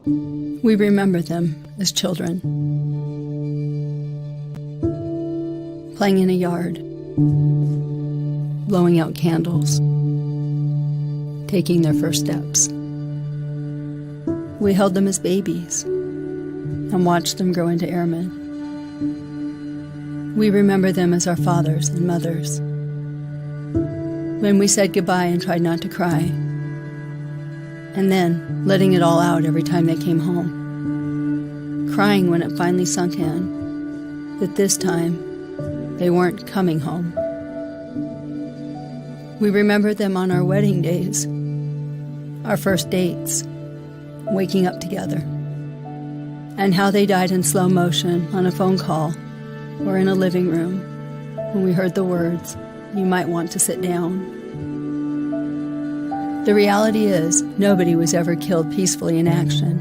We remember them as children, playing in a yard, blowing out candles, taking their first steps. We held them as babies and watched them grow into airmen. We remember them as our fathers and mothers, when we said goodbye and tried not to cry, and then letting it all out every time they came home, crying when it finally sunk in that this time they weren't coming home. We remember them on our wedding days, our first dates, waking up together, and how they died in slow motion on a phone call or in a living room when we heard the words, "You might want to sit down." The reality is, nobody was ever killed peacefully in action.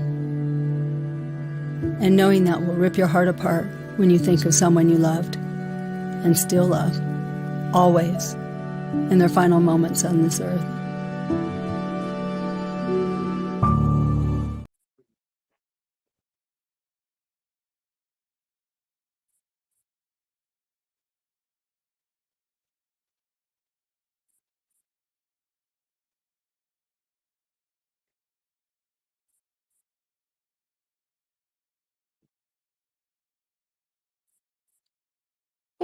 And knowing that will rip your heart apart when you think of someone you loved and still love, always, in their final moments on this earth.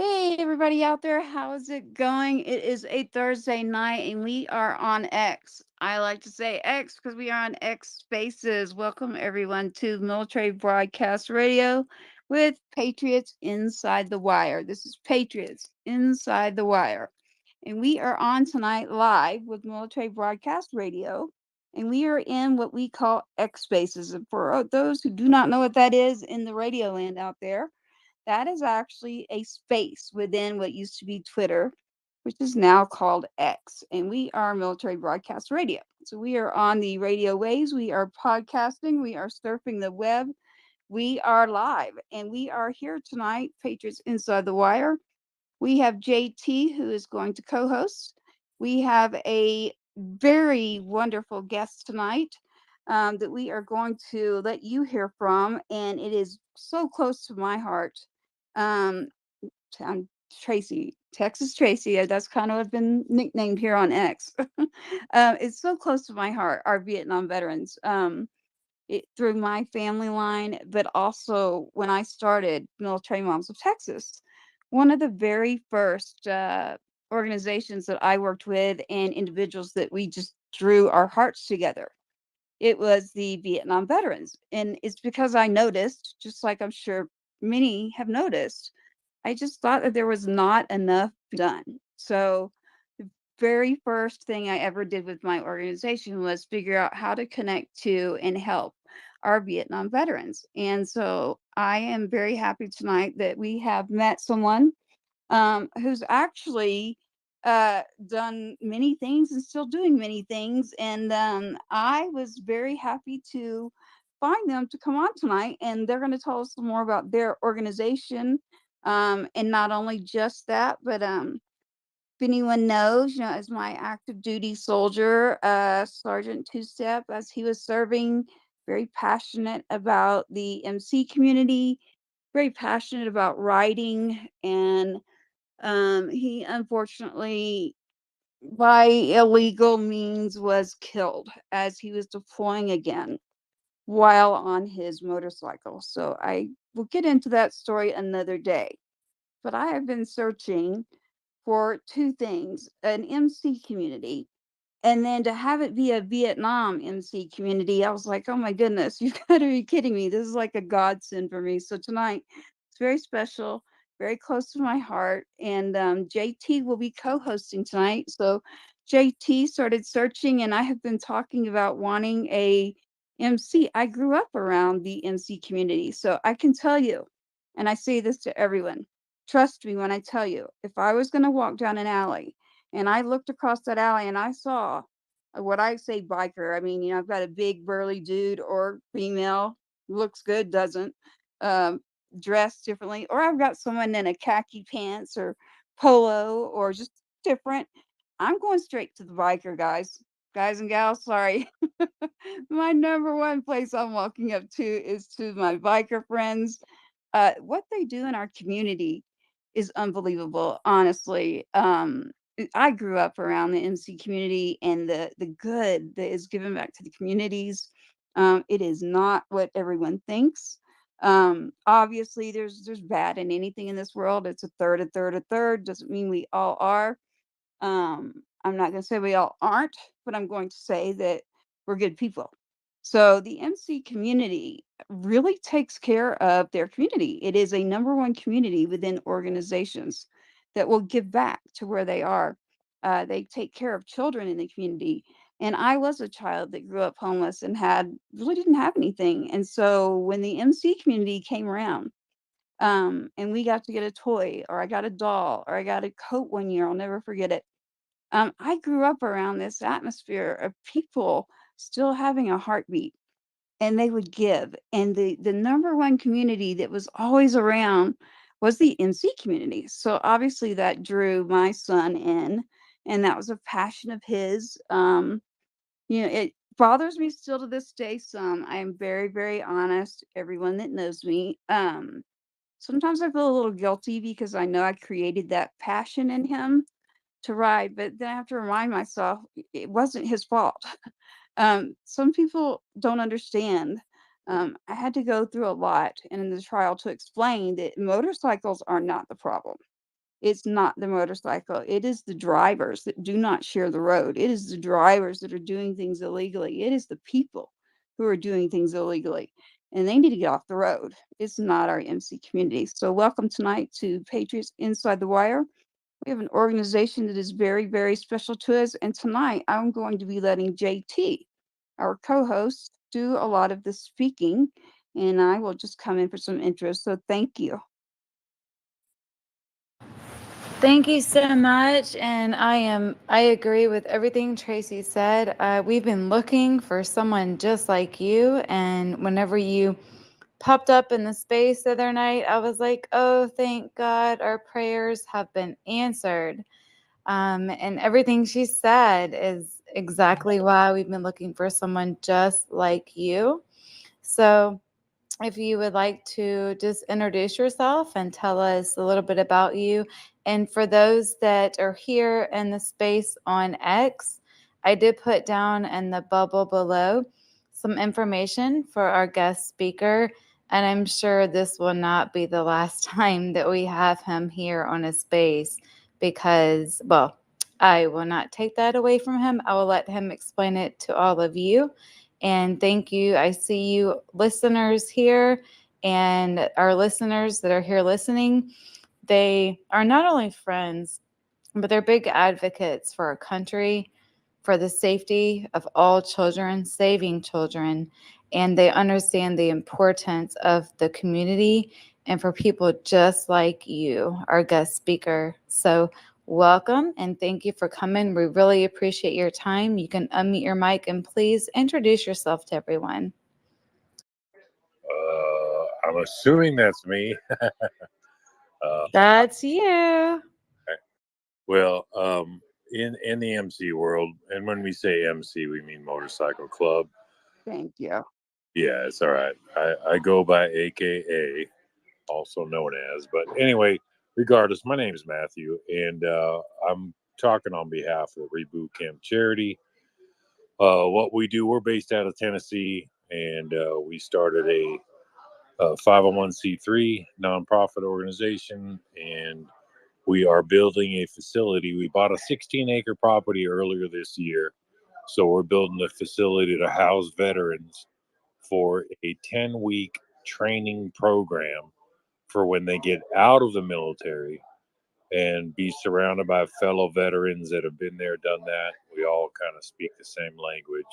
Hey, everybody out there, how's it going? It is a Thursday night and we are on X. I like to say X because we are on X Spaces. Welcome, everyone, to Military Broadcast Radio with Patriots Inside the Wire. This is Patriots Inside the Wire. And we are on tonight live with Military Broadcast Radio. And we are in what we call X Spaces. And for those who do not know what that is in the radio land out there, that is actually a space within what used to be Twitter, which is now called X. And we are Military Broadcast Radio. So we are on the radio waves, we are podcasting, we are surfing the web, we are live, and we are here tonight, Patriots Inside the Wire. We have JT who is going to co host. We have a very wonderful guest tonight that we are going to let you hear from, and it is so close to my heart. Um, I'm Tracy, Texas Tracy. That's kind of been nicknamed here on X. It's so close to my heart, our Vietnam veterans. Through my family line, but also when I started Military Moms of Texas, one of the very first organizations that I worked with and individuals that we just drew our hearts together. It was the Vietnam veterans. And it's because I noticed, just like I'm sure many have noticed, I just thought that there was not enough done. So the very first thing I ever did with my organization was figure out how to connect to and help our Vietnam veterans. And so I am very happy tonight that we have met someone who's actually done many things and still doing many things. And I was very happy to find them to come on tonight. And they're going to tell us some more about their organization. And not only just that, but if anyone knows, as my active duty soldier, Sergeant Two Step, as he was serving, very passionate about the MC community, very passionate about writing, and he unfortunately, by illegal means, was killed as he was deploying again while on his motorcycle. So I will get into that story another day. But I have been searching for two things: an MC community, and then to have it be a Vietnam MC community. I was like, oh my goodness, you got to be kidding me. This is like a godsend for me. So tonight, it's very special, very close to my heart. And JT will be co hosting tonight. So JT started searching, and I have been talking about wanting a MC. I grew up around the MC community. So I can tell you, and I say this to everyone, trust me when I tell you, if I was going to walk down an alley and I looked across that alley and I saw what I say biker. I mean, I've got a big burly dude or female, looks good, doesn't, um, dressed differently, or I've got someone in a khaki pants or polo or just different. I'm going straight to the biker, guys. guys and gals, sorry. My number one place I'm walking up to is to my biker friends. What they do in our community is unbelievable, honestly. I grew up around the MC community and the good that is given back to the communities. It is not what everyone thinks. Obviously, there's bad in anything in this world. It's a third, a third, a third. Doesn't mean we all are. I'm not going to say we all aren't, but I'm going to say that we're good people. So the MC community really takes care of their community. It is a number one community within organizations that will give back to where they are. They take care of children in the community. And I was a child that grew up homeless and had really didn't have anything. And so when the MC community came around, and we got to get a toy, or I got a doll, or I got a coat one year, I'll never forget it. I grew up around this atmosphere of people still having a heartbeat, and they would give. And the number one community that was always around was the MC community. So obviously that drew my son in, and that was a passion of his. It bothers me still to this day some. I am very, very honest, everyone that knows me. Sometimes I feel a little guilty because I know I created that passion in him to ride, but then I have to remind myself it wasn't his fault. Some people don't understand. I had to go through a lot and in the trial to explain that motorcycles are not the problem. It's not the motorcycle. It is the drivers that do not share the road. It is the drivers that are doing things illegally. It is the people who are doing things illegally, and they need to get off the road. It's not our MC community. So, welcome tonight to Patriots Inside the Wire. We have an organization that is very, very special to us. And tonight I'm going to be letting JT, our co host, do a lot of the speaking. And I will just come in for some intros. So thank you. Thank you so much, and I agree with everything Tracy said. We've been looking for someone just like you, and whenever you popped up in the space the other night, I was like, oh, thank God our prayers have been answered. And everything she said is exactly why we've been looking for someone just like you. So if you would like to just introduce yourself and tell us a little bit about you. And for those that are here in the space on X, I did put down in the bubble below some information for our guest speaker. And I'm sure this will not be the last time that we have him here on a space because, well, I will not take that away from him. I will let him explain it to all of you. And thank you. I see you listeners here and our listeners that are here listening. They are not only friends, but they're big advocates for our country, for the safety of all children, saving children, and they understand the importance of the community and for people just like you, our guest speaker. So welcome and thank you for coming. We really appreciate your time. You can unmute your mic and please introduce yourself to everyone. I'm assuming that's me. That's you. Well, in the MC world, and when we say MC, we mean motorcycle club. Thank you. Yeah, it's all right. I go by AKA, also known as. But anyway, regardless, my name is Matthew, and I'm talking on behalf of the Reboot Camp charity. What we do, we're based out of Tennessee, and we started a 501c3 nonprofit organization, and we are building a facility. We bought a 16-acre property earlier this year, so we're building a facility to house veterans for a 10-week training program for when they get out of the military and be surrounded by fellow veterans that have been there, done that. We all kind of speak the same language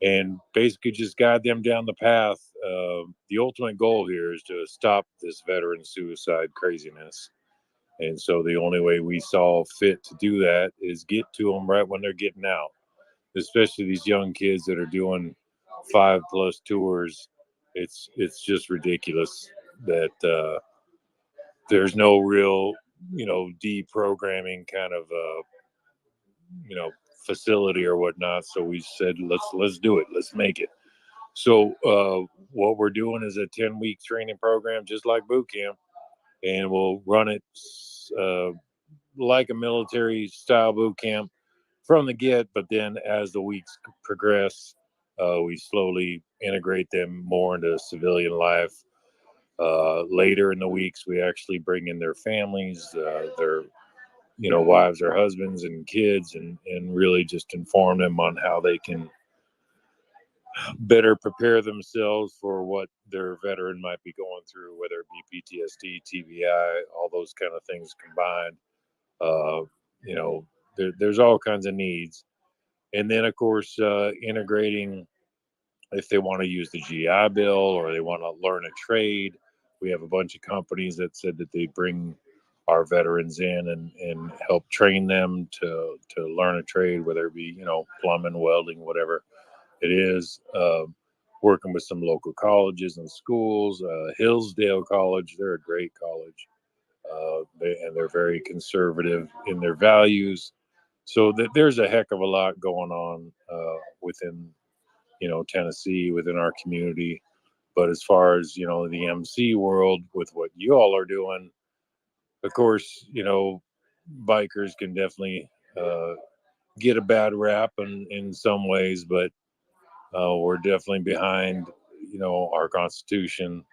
and basically just guide them down the path. The ultimate goal here is to stop this veteran suicide craziness. And so the only way we saw fit to do that is get to them right when they're getting out, especially these young kids that are doing 5+ tours. It's just ridiculous that there's no real, deprogramming kind of facility or whatnot. So we said, let's do it. Let's make it. So what we're doing is a 10-week training program, just like boot camp, and we'll run it uh, like a military style boot camp from the get. But then as the weeks progress, we slowly integrate them more into civilian life. Later in the weeks, we actually bring in their families, their wives or husbands and kids, and really just inform them on how they can better prepare themselves for what their veteran might be going through, whether it be PTSD, TBI, all those kind of things combined. Uh, there's all kinds of needs. And then, of course, integrating if they want to use the GI Bill or they want to learn a trade. We have a bunch of companies that said that they bring our veterans in and help train them to learn a trade, whether it be, plumbing, welding, whatever it is. Working with some local colleges and schools, Hillsdale College, they're a great college. They're very conservative in their values. So there's a heck of a lot going on within, Tennessee, within our community. But as far as, the MC world with what you all are doing, of course, bikers can definitely get a bad rap in some ways, but we're definitely behind, our Constitution,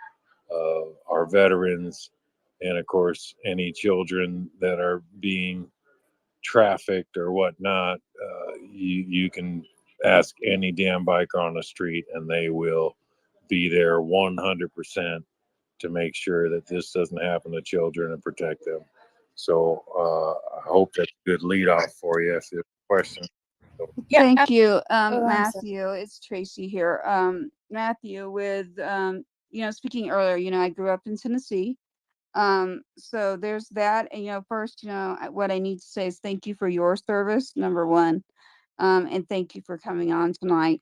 our veterans, and of course, any children that are being trafficked or whatnot. You can ask any damn biker on the street, and they will be there 100% to make sure that this doesn't happen to children and protect them. So I hope that's a good lead off for you. If there's a question. Yeah. Thank you, Oh, I'm sorry. Matthew. It's Tracy here. Matthew, with speaking earlier, I grew up in Tennessee. So there's that. And first, what I need to say is thank you for your service, number one. And thank you for coming on tonight.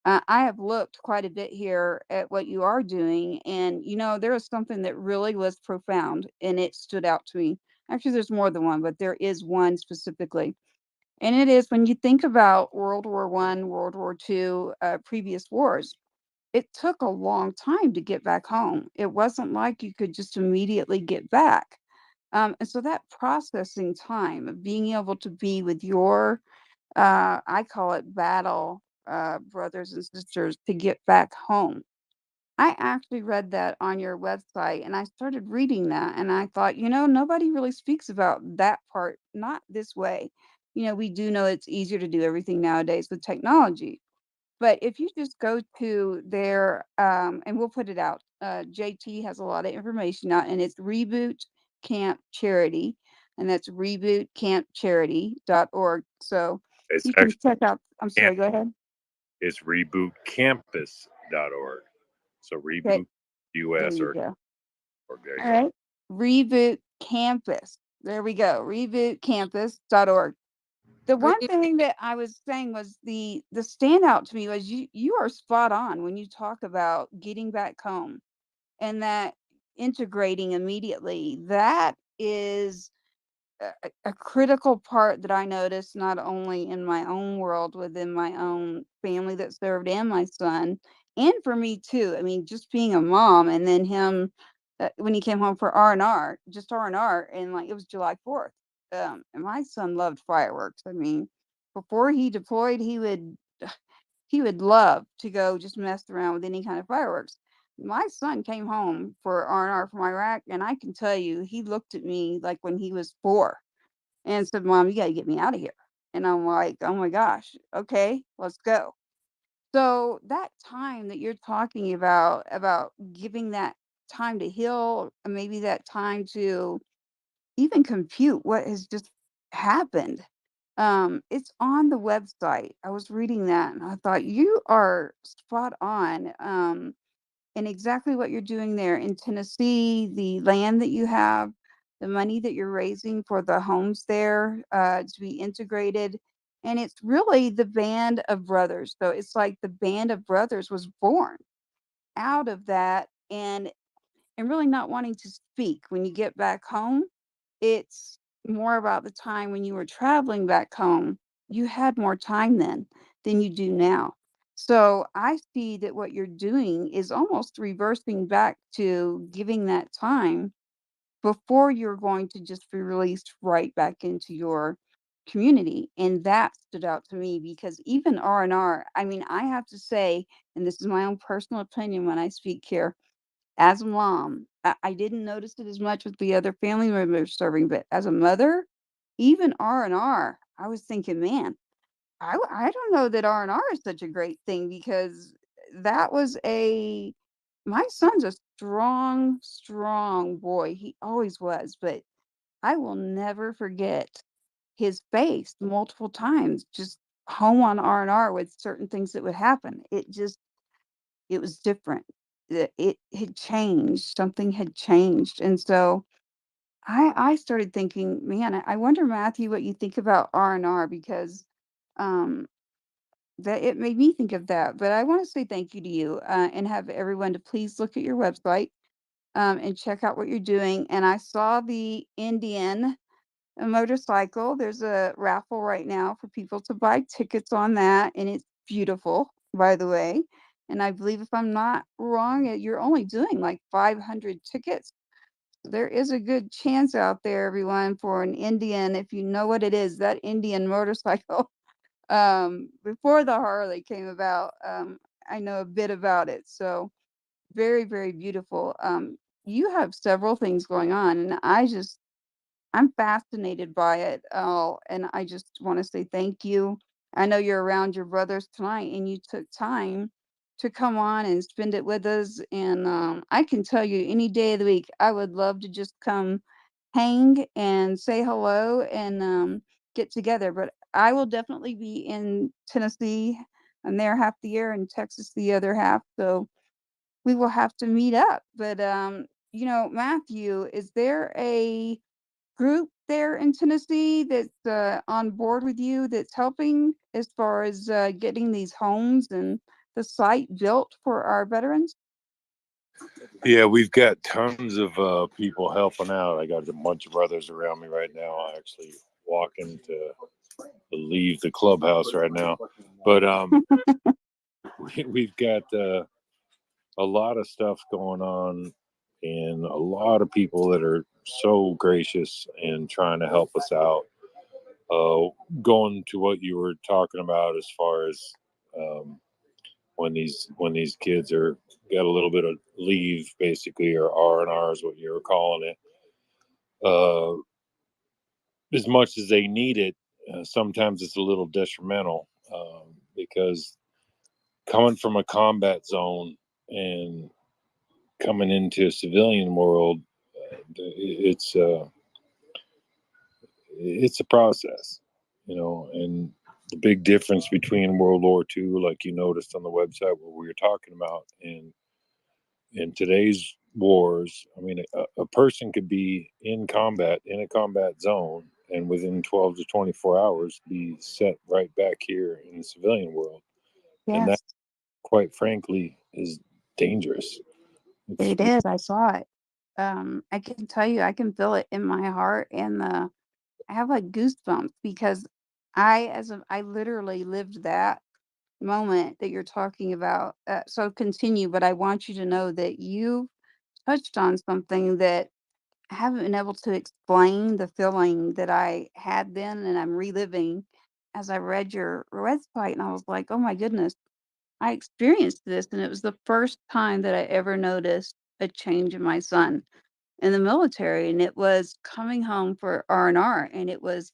I have looked quite a bit here at what you are doing, and there is something that really was profound, and it stood out to me. Actually, there's more than one, but there is one specifically. And it is when you think about World War I, World War II, previous wars, it took a long time to get back home. It wasn't like you could just immediately get back. And so that processing time of being able to be with your, I call it battle brothers and sisters to get back home. I actually read that on your website and I started reading that and I thought, nobody really speaks about that part, not this way. We do know it's easier to do everything nowadays with technology. But if you just go to their, and we'll put it out, JT has a lot of information out and it's Reboot Camp Charity, and that's rebootcampcharity.org. So It's you can actually check out, I'm sorry, go ahead. it's rebootcampus.org. So Okay, reboot there US you or go. there you All go. right. Reboot Campus. There we go. Rebootcampus.org. The one thing that I was saying was the standout to me was you are spot on when you talk about getting back home and that integrating immediately. That is a critical part that I noticed not only in my own world within my own family that served and my son, and for me too. I mean, just being a mom and then him when he came home for R&R, just R&R, and like it was July 4th. And my son loved fireworks. I mean, before he deployed, he would love to go just mess around with any kind of fireworks. My son came home for R&R from Iraq, and I can tell you, he looked at me like when he was 4 and said, "Mom, you got to get me out of here." And I'm like, "Oh my gosh, okay, let's go." So that time that you're talking about giving that time to heal, maybe that time to even compute what has just happened. It's on the website. I was reading that and I thought you are spot on. And exactly what you're doing there in Tennessee, the land that you have, the money that you're raising for the homes there to be integrated. And it's really the band of brothers. So it's like the band of brothers was born out of that and really not wanting to speak when you get back home. It's more about the time when you were traveling back home you had more time then than you do now. So I see that what you're doing is almost reversing back to giving that time before you're going to just be released right back into your community. And that stood out to me because even R&R, I mean, I have to say, and this is my own personal opinion when I speak here, as a mom, I didn't notice it as much with the other family members serving, but as a mother, even R&R, I was thinking, man, I don't know that R&R is such a great thing because that was a my son's a strong, strong boy. He always was, but I will never forget his face multiple times just home on R&R with certain things that would happen. It was different. It had changed. Something had changed. And so I started thinking, man, I wonder, Matthew, what you think about R&R because um that it made me think of that. But I want to say thank you to you and have everyone to please look at your website and check out what you're doing. And I saw the Indian motorcycle. There's a raffle right now for people to buy tickets on that. And it's beautiful, by the way. And I believe, if I'm not wrong, you're only doing like 500 tickets. There is a good chance out there, everyone, for an Indian, if you know what it is, that Indian motorcycle. Before the Harley came about, I know a bit about it. So very, very beautiful. You have several things going on, and I'm fascinated by it all, and I just want to say thank you. I know you're around your brothers tonight, and you took time to come on and spend it with us. And I can tell you, any day of the week, I would love to just come hang and say hello and get together. But I will definitely be in Tennessee. I'm there half the year, and Texas the other half. So we will have to meet up. But Matthew, is there a group there in Tennessee that's on board with you that's helping as far as getting these homes and the site built for our veterans? Yeah, we've got tons of people helping out. I got a bunch of brothers around me right now. I actually walking to leave the clubhouse right now, but we've got a lot of stuff going on, and a lot of people that are so gracious and trying to help us out. Uh, Going to what you were talking about as far as um, when these kids are got a little bit of leave, basically, or R&R is what you were calling it. As much as they need it, sometimes it's a little detrimental because coming from a combat zone and coming into a civilian world, it's a process, and the big difference between World War II, like you noticed on the website where we were talking about, and in today's wars, I mean, a person could be in combat, in a combat zone, and within 12 to 24 hours be set right back here in the civilian world. And that, Yes, quite frankly, is dangerous. It's, it is. I saw it. I can tell you, I can feel it in my heart, and I have like goosebumps because I literally lived that moment that you're talking about. So continue, but I want you to know that you touched on something that I haven't been able to explain the feeling that I had then, and I'm reliving as I read your website, and I was like, oh my goodness, I experienced this, and it was the first time that I ever noticed a change in my son in the military, and it was coming home for R&R, and it was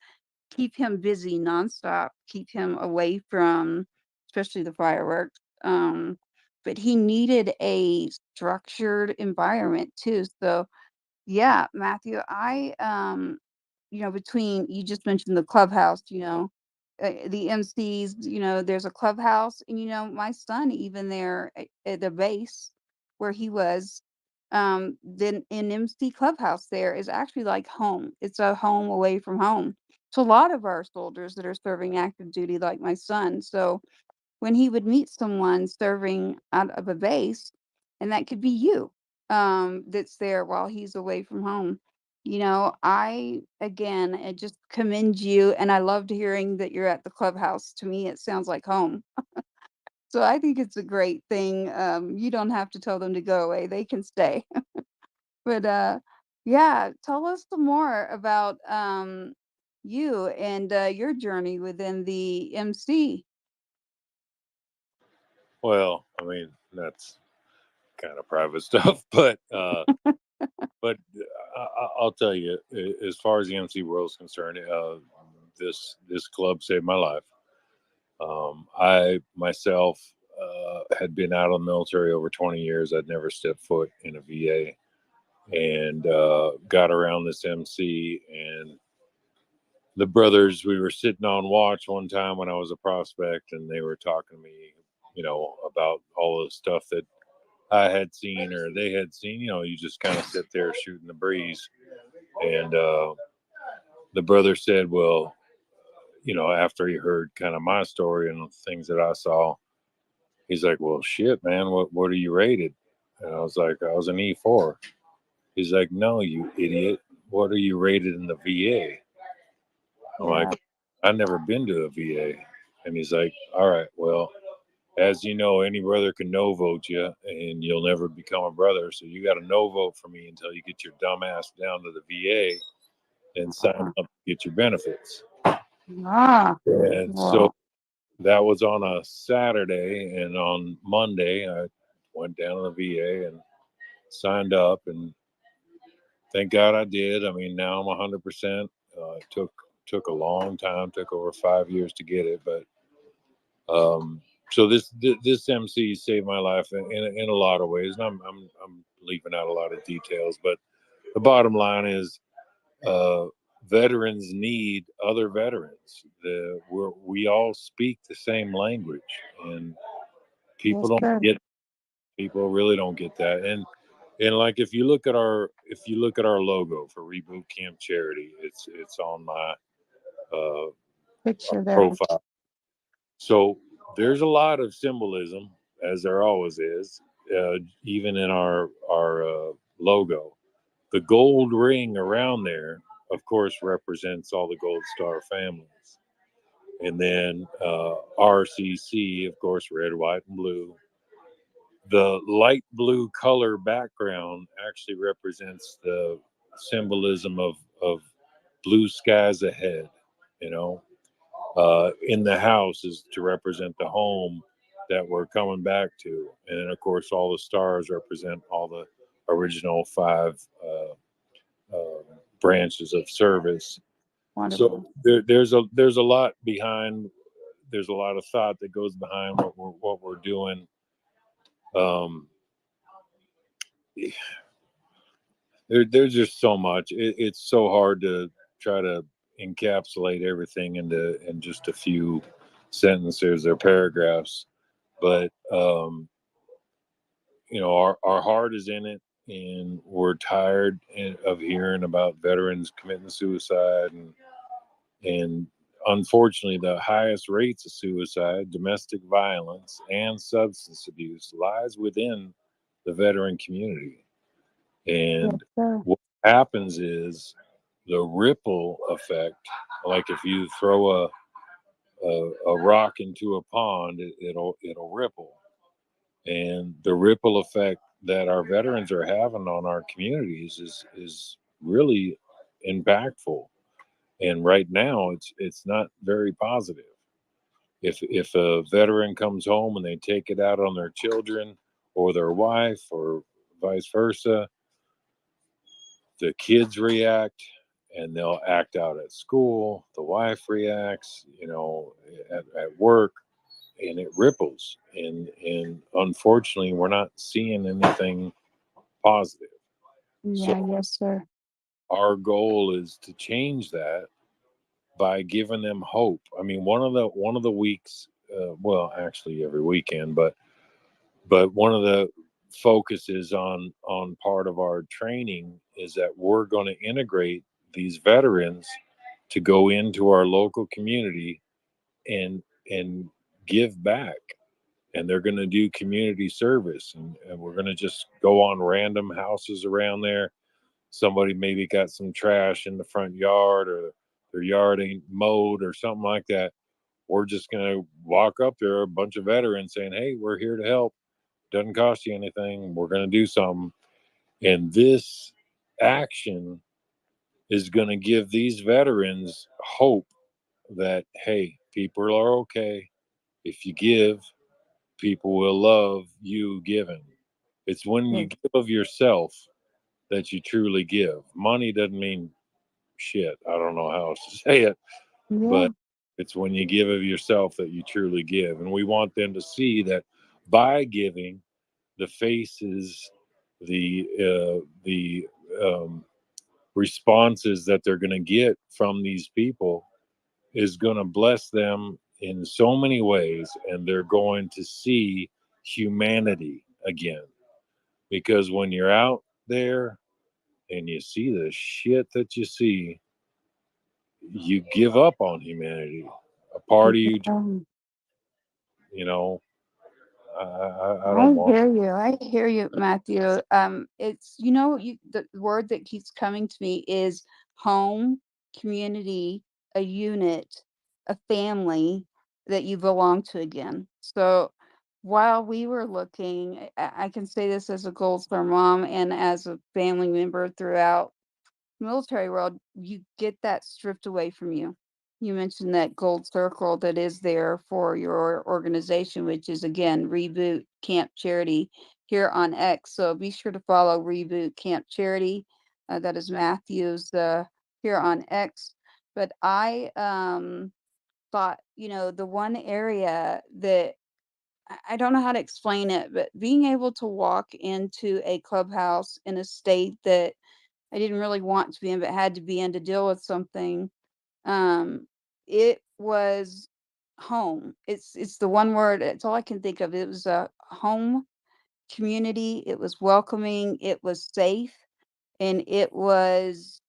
keep him busy nonstop, keep him away from especially the fireworks. But he needed a structured environment too. So yeah, Matthew, between you just mentioned the clubhouse, the MCs, there's a clubhouse, and my son even there at the base where he was, then in MC clubhouse there is actually like home. It's a home away from home. To a lot of our soldiers that are serving active duty, like my son. So when he would meet someone serving out of a base, and that could be you, that's there while he's away from home. I just commend you, and I loved hearing that you're at the clubhouse. To me, it sounds like home. So I think it's a great thing. You don't have to tell them to go away; they can stay. But yeah, tell us some more about you and your journey within the MC. Well, I mean, that's kind of private stuff, but I'll tell you, as far as the MC world is concerned, this club saved my life. I myself had been out of the military over 20 years. I'd never stepped foot in a VA, and got around this MC. And the brothers, we were sitting on watch one time when I was a prospect, and they were talking to me, about all the stuff that I had seen or they had seen. You just kind of sit there shooting the breeze. And the brother said, well, after he heard kind of my story and the things that I saw, he's like, well, shit, man, what are you rated? And I was like, I was an E4. He's like, no, you idiot. What are you rated in the VA? I'm Yeah. like, I've never been to a VA. And he's like, all right, well, as you know, any brother can no vote you and you'll never become a brother. So you got to no vote for me until you get your dumb ass down to the VA and sign up to get your benefits. Ah, And so well, that was on a Saturday. And on Monday, I went down to the VA and signed up. And thank God I did. I mean, now I'm 100%. It took a long time, took over 5 years to get it. But so this MC saved my life in a lot of ways. And I'm leaving out a lot of details. But the bottom line is, veterans need other veterans. We all speak the same language, and yes, people sir. people really don't get that. And like if you look at our logo for Reboot Camp Charity, it's on my Picture there. profile. So there's a lot of symbolism, as there always is, even in our logo. The gold ring around there, of course, represents all the Gold Star families. And then RCC, of course, red, white, and blue. The light blue color background actually represents the symbolism of blue skies ahead. In the house is to represent the home that we're coming back to. And then, of course, all the stars represent all the original 5 branches of service. Wonderful. So there's a lot behind. There's a lot of thought that goes behind what we're doing. Um, there's just so much. It's so hard to try to encapsulate everything in just a few sentences or paragraphs. But our heart is in it, and we're tired of hearing about veterans committing suicide, and unfortunately, the highest rates of suicide, domestic violence, and substance abuse lies within the veteran community. And what happens is the ripple effect, like if you throw a rock into a pond, it'll ripple. And the ripple effect that our veterans are having on our communities is really impactful. And right now, it's not very positive. If a veteran comes home and they take it out on their children or their wife or vice versa, the kids react and they'll act out at school. The wife reacts, at work, and it ripples. And unfortunately, we're not seeing anything positive. Yeah, So yes, sir. our goal is to change that by giving them hope. I mean, one of the weeks, well, actually every weekend, but one of the focuses on part of our training is that we're going to integrate these veterans to go into our local community and give back. And they're going to do community service, and we're going to just go on random houses around there somebody maybe got some trash in the front yard, or their yard ain't mowed or something like that, we're just going to walk up there, a bunch of veterans saying, hey, we're here to help. Doesn't cost you anything. We're going to do something. And this action is going to give these veterans hope that, hey, people are okay. If you give, people will love you giving. It's when you give of yourself that you truly give. Money doesn't mean shit. I don't know how else to say it, but it's when you give of yourself that you truly give. And we want them to see that by giving, the faces, the responses that they're going to get from these people is going to bless them in so many ways, and they're going to see humanity again. Because when you're out there and you see the shit that you see, you give up on humanity. A part of you, you know, I don't want. I hear you, Matthew. It's the word that keeps coming to me is home, community, a unit, a family that you belong to again. So while we were looking, I can say this as a Gold Star mom and as a family member throughout military world, you get that stripped away from you. You mentioned that gold circle that is there for your organization, which is again Reboot Camp Charity here on X. So be sure to follow Reboot Camp Charity. That is Matthew's here on X. But I thought, the one area that I don't know how to explain it, but being able to walk into a clubhouse in a state that I didn't really want to be in, but had to be in to deal with something. It was home. It's the one word. It's all I can think of. It was a home community. It was welcoming. It was safe, and it was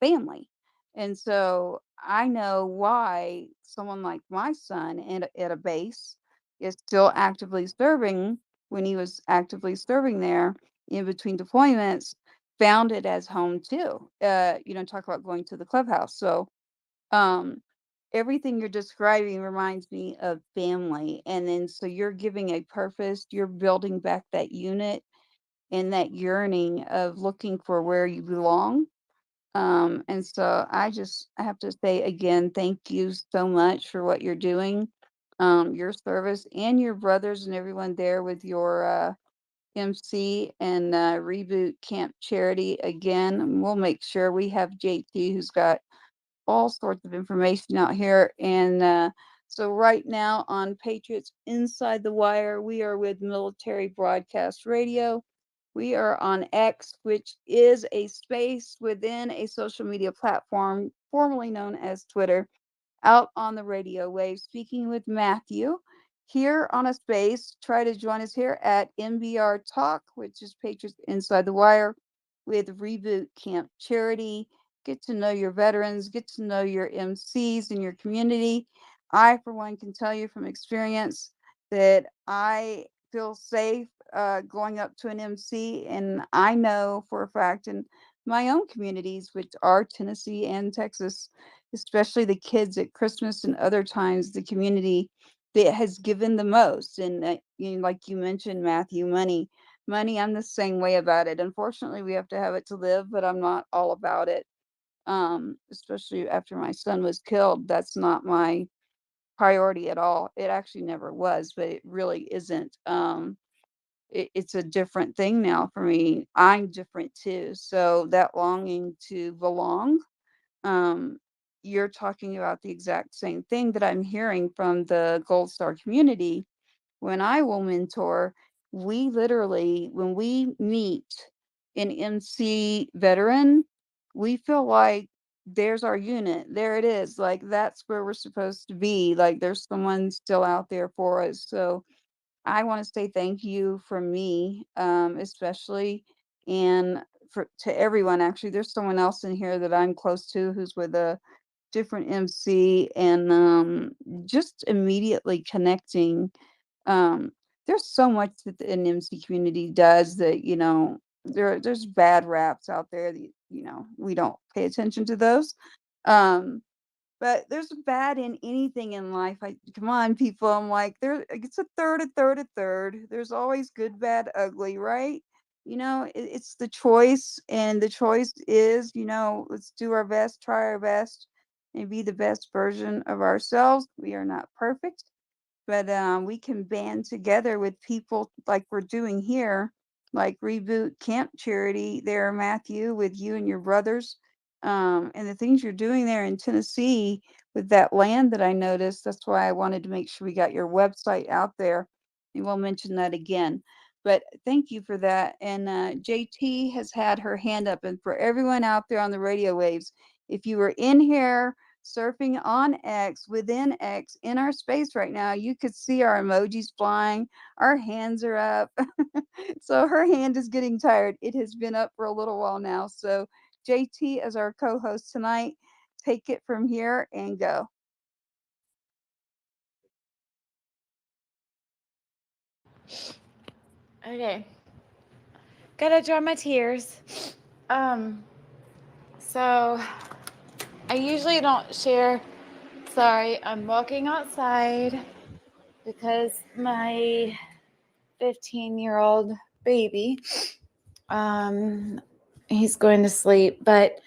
family. And so I know why someone like my son at a base is still actively serving when he was actively serving there in between deployments, found it as home too. Talk about going to the clubhouse. So um everything you're describing reminds me of family. And then so you're giving a purpose, you're building back that unit and that yearning of looking for where you belong. And so I have to say again, thank you so much for what you're doing, your service and your brothers and everyone there with your MC and Reboot Camp Charity. Again, we'll make sure we have JT who's got all sorts of information out here. And so right now on Patriots Inside the Wire, we are with Military Broadcast Radio. We are on X, which is a space within a social media platform formerly known as Twitter, out on the radio wave, speaking with Matthew here on a space. Try to join us here at MBR Talk, which is Patriots Inside the Wire with Reboot Camp Charity. Get to know your veterans, get to know your MCs in your community. I, for one, can tell you from experience that I feel safe going up to an MC, and I know for a fact in my own communities, which are Tennessee and Texas, especially the kids at Christmas and other times, the community that has given the most. And like you mentioned, Matthew, money, I'm the same way about it. Unfortunately, we have to have it to live, but I'm not all about it. Especially after my son was killed, that's not my priority at all. It actually never was, but it really isn't. It's a different thing now for me. I'm different too. So that longing to belong, um, you're talking about the exact same thing that I'm hearing from the Gold Star community. When I will mentor, we literally, when we meet an MC veteran, we feel like there's our unit. There it is. Like that's where we're supposed to be. Like there's someone still out there for us. So I want to say thank you from me, especially, and to everyone. Actually, there's someone else in here that I'm close to who's with a different MC, and just immediately connecting. Um, there's so much that the NMC community does that there's bad raps out there that, we don't pay attention to those. Um, but there's bad in anything in life. Come on, people. I'm like, it's a third, a third, a third. There's always good, bad, ugly, right? It's the choice, and the choice is, let's do our best, try our best, and be the best version of ourselves. We are not perfect, but we can band together with people like we're doing here, like Reboot Camp Charity there, Matthew, with you and your brothers, and the things you're doing there in Tennessee with that land that I noticed. That's why I wanted to make sure we got your website out there, and we'll mention that again. But thank you for that. And JT has had her hand up, and for everyone out there on the radio waves, if you were in here surfing on X, within X, in our space right now, you could see our emojis flying. Our hands are up. So her hand is getting tired. It has been up for a little while now. So JT, as our co-host tonight, take it from here and go. Okay. Gotta dry my tears. So I usually don't share. Sorry, I'm walking outside because my 15-year-old baby, he's going to sleep, but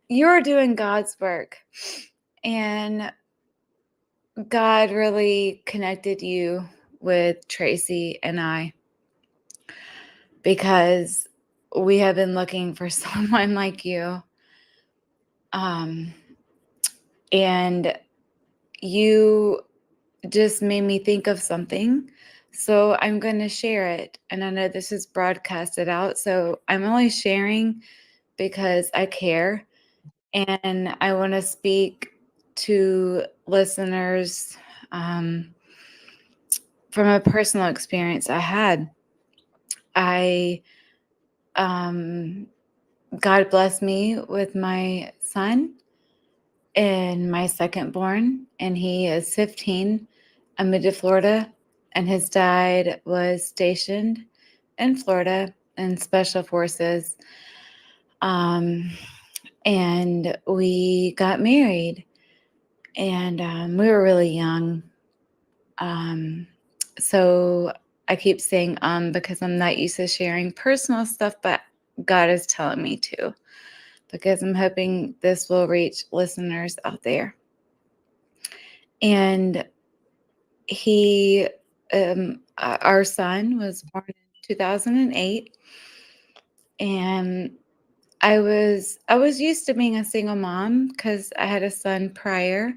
you're doing God's work, and God really connected you with Tracy and I, because we have been looking for someone like you. And you just made me think of something. So I'm going to share it. And I know this is broadcasted out, so I'm only sharing because I care. And I want to speak to listeners from a personal experience I had. God blessed me with my son and my second born, and he is 15. I moved to Florida, and his dad was stationed in Florida in Special Forces. And we got married, and we were really young. So I keep saying because I'm not used to sharing personal stuff, but God is telling me to, because I'm hoping this will reach listeners out there. And our son was born in 2008, and I was used to being a single mom because I had a son prior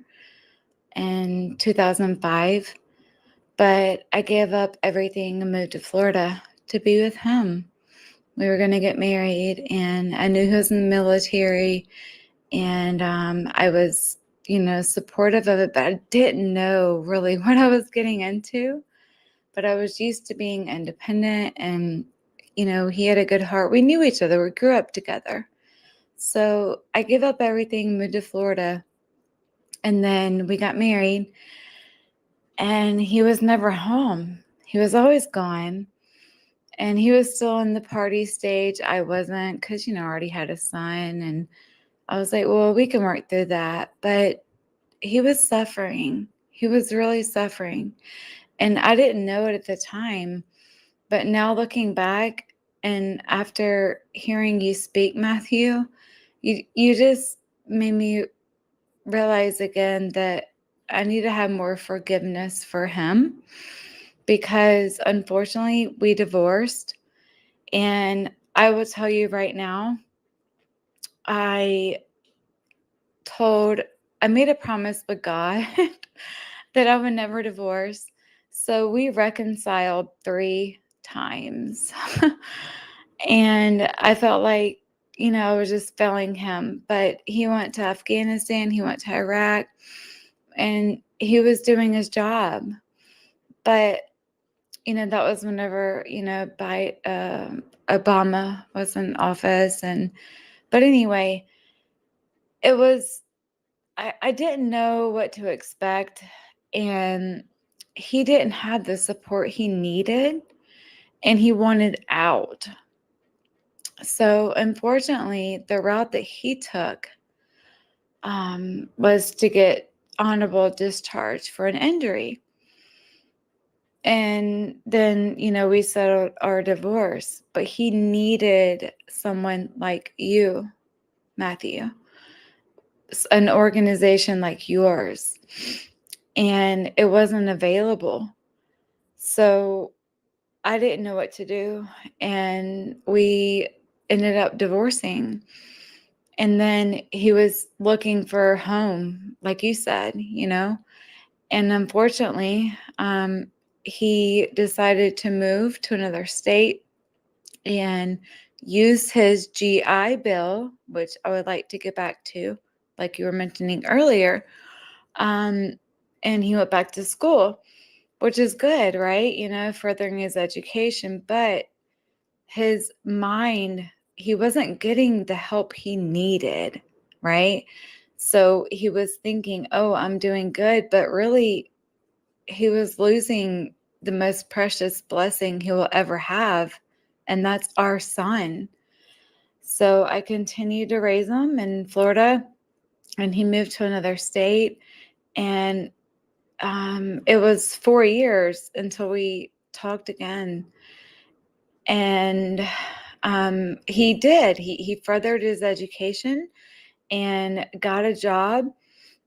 in 2005, but I gave up everything and moved to Florida to be with him. We were going to get married, and I knew he was in the military, and I was, supportive of it, but I didn't know really what I was getting into. But I was used to being independent, and, he had a good heart. We knew each other. We grew up together. So I gave up everything, moved to Florida, and then we got married, and he was never home. He was always gone, and he was still in the party stage. I wasn't, because, I already had a son, and I was like, well, we can work through that. But he was suffering. He was really suffering. And I didn't know it at the time. But now looking back, and after hearing you speak, Matthew, you just made me realize again that I need to have more forgiveness for him, because unfortunately we divorced. And I will tell you right now, I made a promise with God that I would never divorce. So we reconciled 3 times. And I felt like, I was just failing him. But he went to Afghanistan, he went to Iraq, and he was doing his job. But, that was whenever, Obama was in office. But anyway, it was, I didn't know what to expect, and he didn't have the support he needed. and he wanted out. So unfortunately, the route that he took was to get honorable discharge for an injury. And then, we settled our divorce, but he needed someone like you, Matthew, an organization like yours, and it wasn't available. So I didn't know what to do, and we ended up divorcing. And then he was looking for a home, like you said, and unfortunately, he decided to move to another state and use his GI Bill, which I would like to get back to, like you were mentioning earlier. And he went back to school, which is good, right? Furthering his education, but his mind, he wasn't getting the help he needed, right? So he was thinking, oh, I'm doing good, but really he was losing the most precious blessing he will ever have, and that's our son. So I continued to raise him in Florida, and he moved to another state, and it was 4 years until we talked again. And he furthered his education and got a job.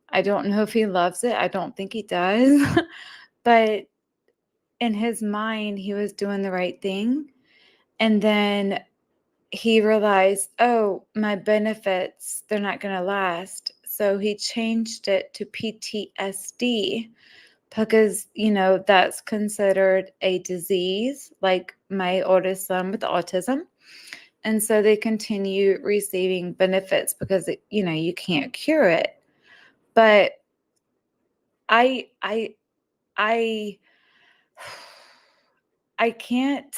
I don't know if he loves it. I don't think he does. But in his mind, he was doing the right thing. And then he realized, oh, my benefits, they're not going to last. So he changed it to PTSD because, that's considered a disease, like my oldest son with autism. And so they continue receiving benefits because, you can't cure it. But I can't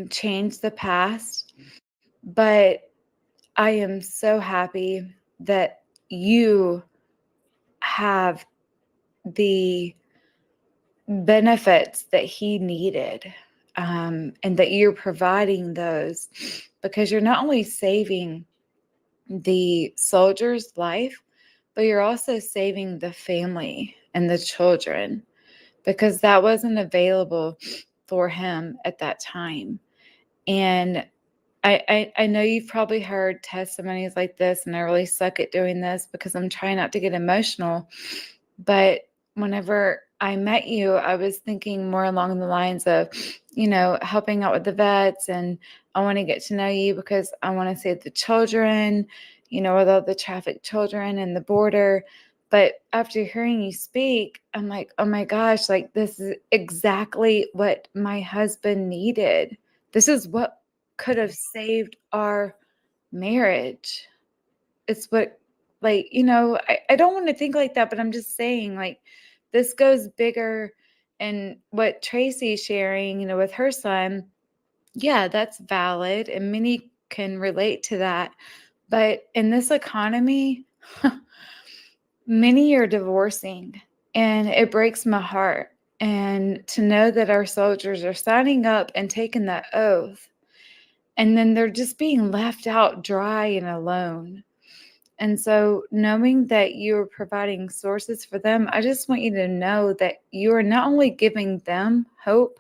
change the past, but I am so happy that you have the benefits that he needed, and that you're providing those, because you're not only saving the soldier's life, but you're also saving the family and the children, because that wasn't available for him at that time. And I know you've probably heard testimonies like this, and I really suck at doing this because I'm trying not to get emotional. But whenever I met you, I was thinking more along the lines of, helping out with the vets, and I want to get to know you because I want to save the children, with all the trafficked children and the border. But after hearing you speak, I'm like, oh my gosh, like this is exactly what my husband needed. This is what could have saved our marriage. It's what, I don't want to think like that, but I'm just saying, like, this goes bigger. And what Tracy's sharing, with her son, yeah, that's valid. And many can relate to that. But in this economy, many are divorcing, and it breaks my heart. And to know that our soldiers are signing up and taking that oath, and then they're just being left out dry and alone. And so knowing that you're providing sources for them, I just want you to know that you are not only giving them hope,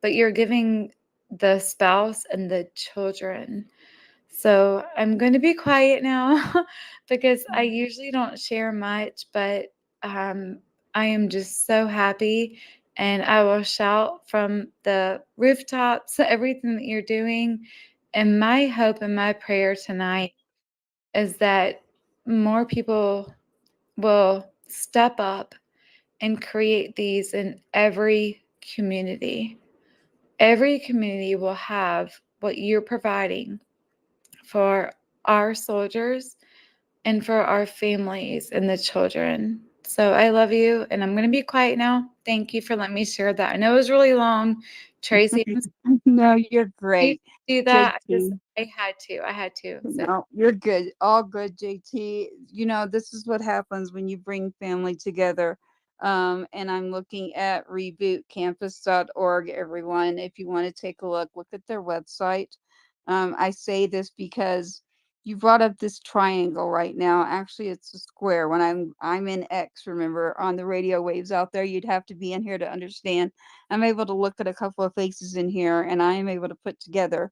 but you're giving the spouse and the children. So I'm going to be quiet now because I usually don't share much, but I am just so happy, and I will shout from the rooftops everything that you're doing. And my hope and my prayer tonight is that more people will step up and create these in every community. Every community will have what you're providing for our soldiers and for our families and the children. So I love you, and I'm going to be quiet now. Thank you for letting me share that. I know it was really long. Tracy, No, you're great. do that. JT. I had to. So. No, you're good. All good, JT. This is what happens when you bring family together. And I'm looking at rebootcampus.org, everyone. If you want to take a look at their website. I say this because you brought up this triangle right now. Actually, it's a square. When I'm in X, remember, on the radio waves out there, you'd have to be in here to understand. I'm able to look at a couple of faces in here, and I am able to put together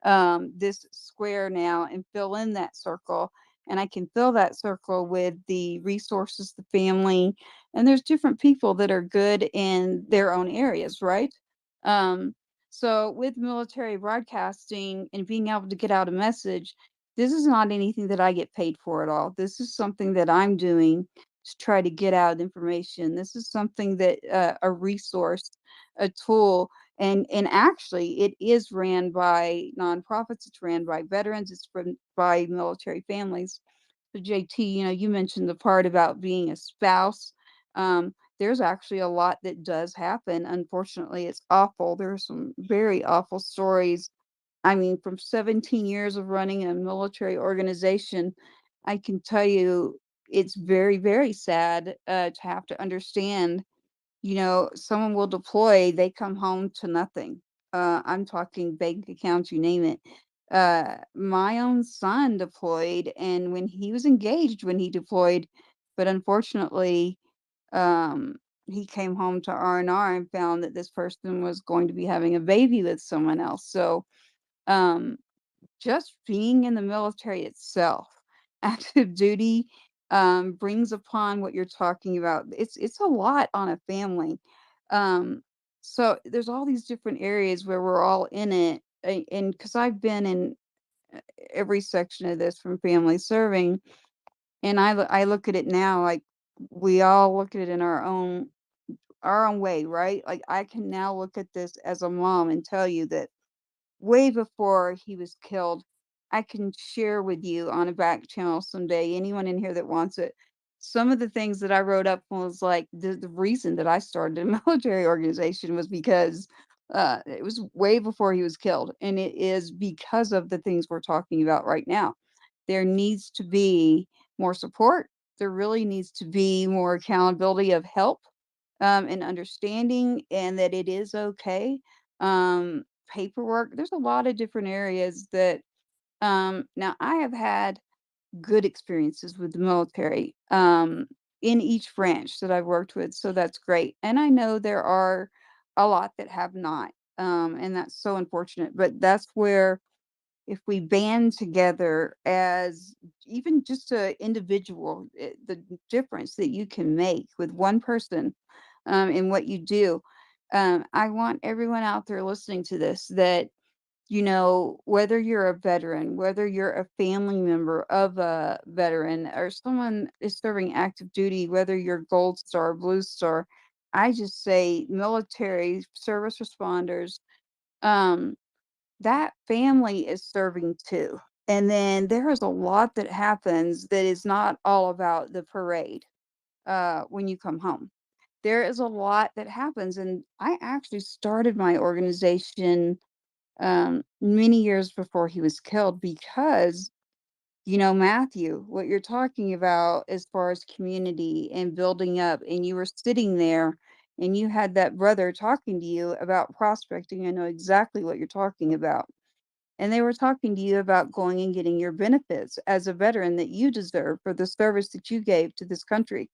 this square now and fill in that circle. And I can fill that circle with the resources, the family, and there's different people that are good in their own areas, right? Um, so with military broadcasting and being able to get out a message, this is not anything that I get paid for at all. This is something that I'm doing to try to get out information. This is something that a resource, a tool, and actually it is ran by nonprofits, it's ran by veterans, it's run by military families. So JT, you mentioned the part about being a spouse. There's actually a lot that does happen. Unfortunately, it's awful. There are some very awful stories. I mean, from 17 years of running a military organization, I can tell you it's very, very sad to have to understand, someone will deploy, they come home to nothing. I'm talking bank accounts, you name it. My own son deployed, and when he was engaged when he deployed, but unfortunately, um, he came home to R&R and found that this person was going to be having a baby with someone else. So, um, just being in the military itself, active duty, brings upon what you're talking about. It's a lot on a family. So there's all these different areas where we're all in it, and because I've been in every section of this from family serving, and I look at it now like we all look at it in our own way, right? Like I can now look at this as a mom and tell you that way before he was killed. I can share with you on a back channel someday, anyone in here that wants it. Some of the things that I wrote up was like the reason that I started a military organization was because it was way before he was killed. And it is because of the things we're talking about right now. There needs to be more support. There really needs to be more accountability of help and understanding, and that it is okay. Paperwork, there's a lot of different areas that now I have had good experiences with the military in each branch that I've worked with, so that's great. And I know there are a lot that have not, and that's so unfortunate. But that's where if we band together as even just a individual, the difference that you can make with one person in what you do. I want everyone out there listening to this that, whether you're a veteran, whether you're a family member of a veteran or someone is serving active duty, whether you're Gold Star, Blue Star, I just say military service responders, um, that family is serving too. And then there is a lot that happens that is not all about the parade when you come home. There is a lot that happens. And I actually started my organization many years before he was killed because, Matthew, what you're talking about as far as community and building up, and you were sitting there and you had that brother talking to you about prospecting. I know exactly what you're talking about. And they were talking to you about going and getting your benefits as a veteran that you deserve for the service that you gave to this country,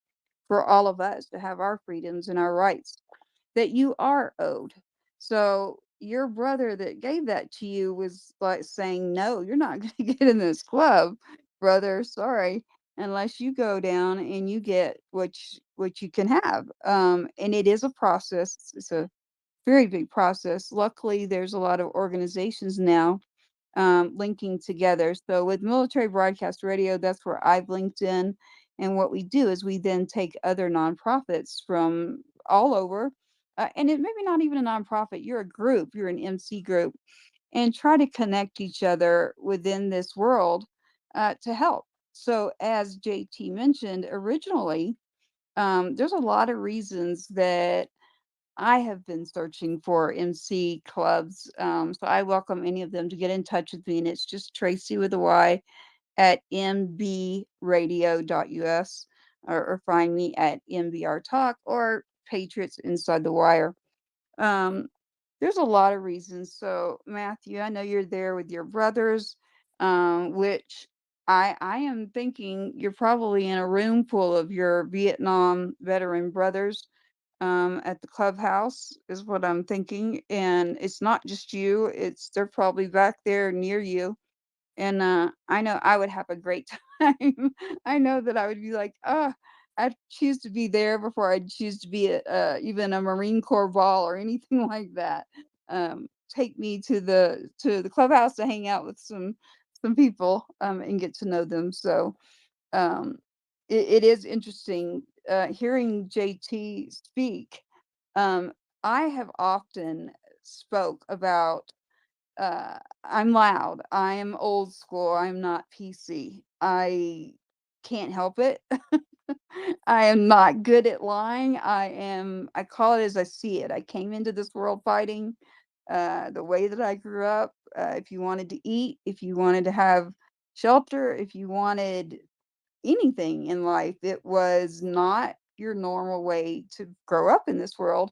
for all of us to have our freedoms and our rights that you are owed. So your brother that gave that to you was like saying, "No, you're not going to get in this club, brother. Sorry, unless you go down and you get what you can have." And it is a process. It's a very big process. Luckily, there's a lot of organizations now linking together. So with military broadcast radio, that's where I've linked in. And what we do is we then take other nonprofits from all over, and it maybe not even a nonprofit. You're a group, you're an MC group, and try to connect each other within this world to help. So as JT mentioned originally, there's a lot of reasons that I have been searching for MC clubs, so I welcome any of them to get in touch with me, and it's just Tracy with a Y at mbradio.us. or find me at MBR Talk or Patriots Inside the Wire. Um, there's a lot of reasons. So, Matthew, I know you're there with your brothers, which I am thinking you're probably in a room full of your Vietnam veteran brothers at the clubhouse, is what I'm thinking. And it's not just you; they're probably back there near you. And I know I would have a great time. I know that I would be like, oh, I'd choose to be there before I'd choose to be at even a Marine Corps ball or anything like that. Take me to the clubhouse to hang out with some people and get to know them. So um, it is interesting hearing JT speak. Um, I have often spoke about I'm loud. I am old school. I'm not PC. I can't help it. I am not good at lying. I call it as I see it. I came into this world fighting the way that I grew up. If you wanted to eat, if you wanted to have shelter, if you wanted anything in life, it was not your normal way to grow up in this world.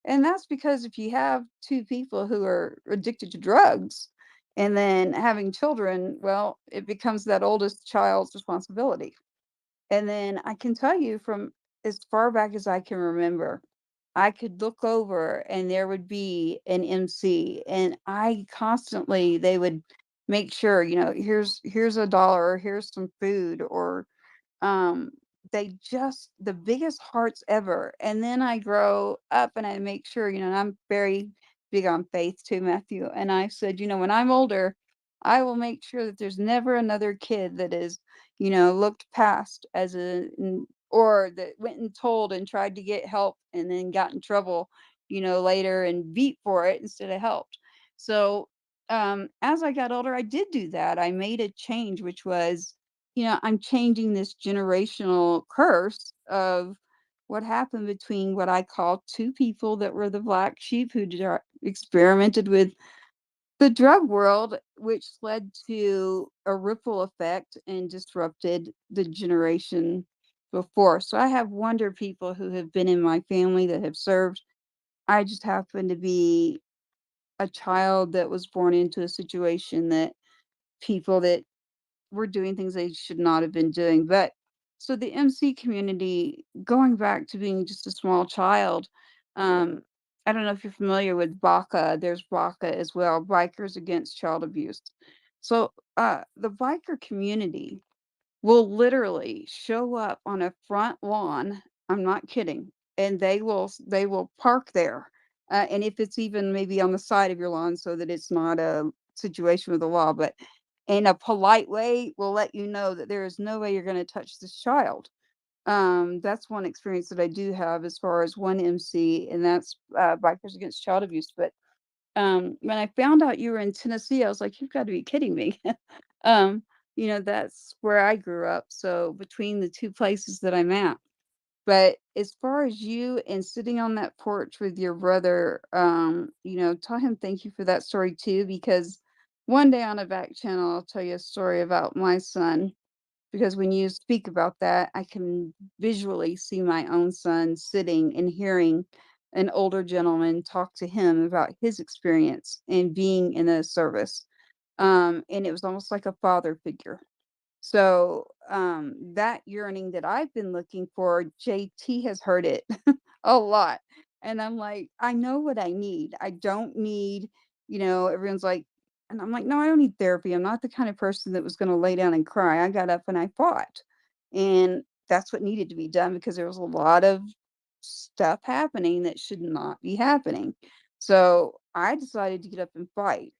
And that's because if you have two people who are addicted to drugs and then having children, well, it becomes that oldest child's responsibility. And then I can tell you from as far back as I can remember, I could look over and there would be an MC, and I constantly they would make sure, here's a dollar, or here's some food, or um, they just the biggest hearts ever. And then I grow up and I make sure, and I'm very big on faith too, Matthew. And I said, when I'm older, I will make sure that there's never another kid that is, looked past as or that went and told and tried to get help and then got in trouble, later and beat for it instead of helped. So as I got older, I did do that. I made a change, which was I'm changing this generational curse of what happened between what I call two people that were the black sheep who experimented with the drug world, which led to a ripple effect and disrupted the generation before. So I have wonder people who have been in my family that have served. I just happen to be a child that was born into a situation that people that were doing things they should not have been doing. But so the MC community, going back to being just a small child, um, I don't know if you're familiar with BACA. There's BACA as well, Bikers Against Child Abuse. So the biker community will literally show up on a front lawn. I'm not kidding, and they will park there. And if it's even maybe on the side of your lawn, so that it's not a situation with the law, but in a polite way, will let you know that there is no way you're going to touch this child. That's one experience that I do have as far as one MC, and that's Bikers Against Child Abuse. But when I found out you were in Tennessee, I was like, you've got to be kidding me. um, that's where I grew up. So between the two places that I'm at. But as far as you and sitting on that porch with your brother, tell him thank you for that story too, because one day on a back channel, I'll tell you a story about my son. Because when you speak about that, I can visually see my own son sitting and hearing an older gentleman talk to him about his experience in being in a service. And it was almost like a father figure. So, that yearning that I've been looking for, JT has heard it a lot. And I'm like, I know what I need. I don't need, everyone's like, and I'm like, no, I don't need therapy. I'm not the kind of person that was going to lay down and cry. I got up and I fought. And that's what needed to be done because there was a lot of stuff happening that should not be happening. So I decided to get up and fight.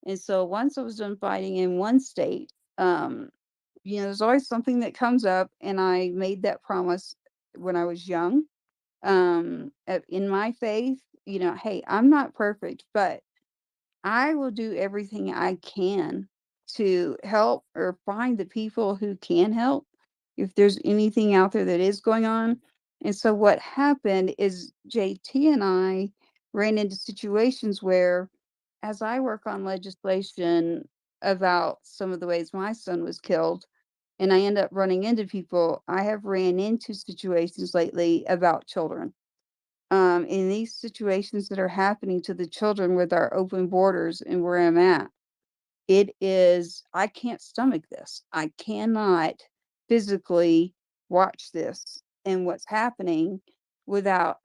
And so once I was done fighting in one state, there's always something that comes up, and I made that promise when I was young. In my faith, hey, I'm not perfect, but I will do everything I can to help or find the people who can help if there's anything out there that is going on. And so what happened is JT and I ran into situations where, as I work on legislation about some of the ways my son was killed, and I end up running into people. I have ran into situations lately about children. In these situations that are happening to the children with our open borders and where I'm at, it is, I can't stomach this. I cannot physically watch this and what's happening without,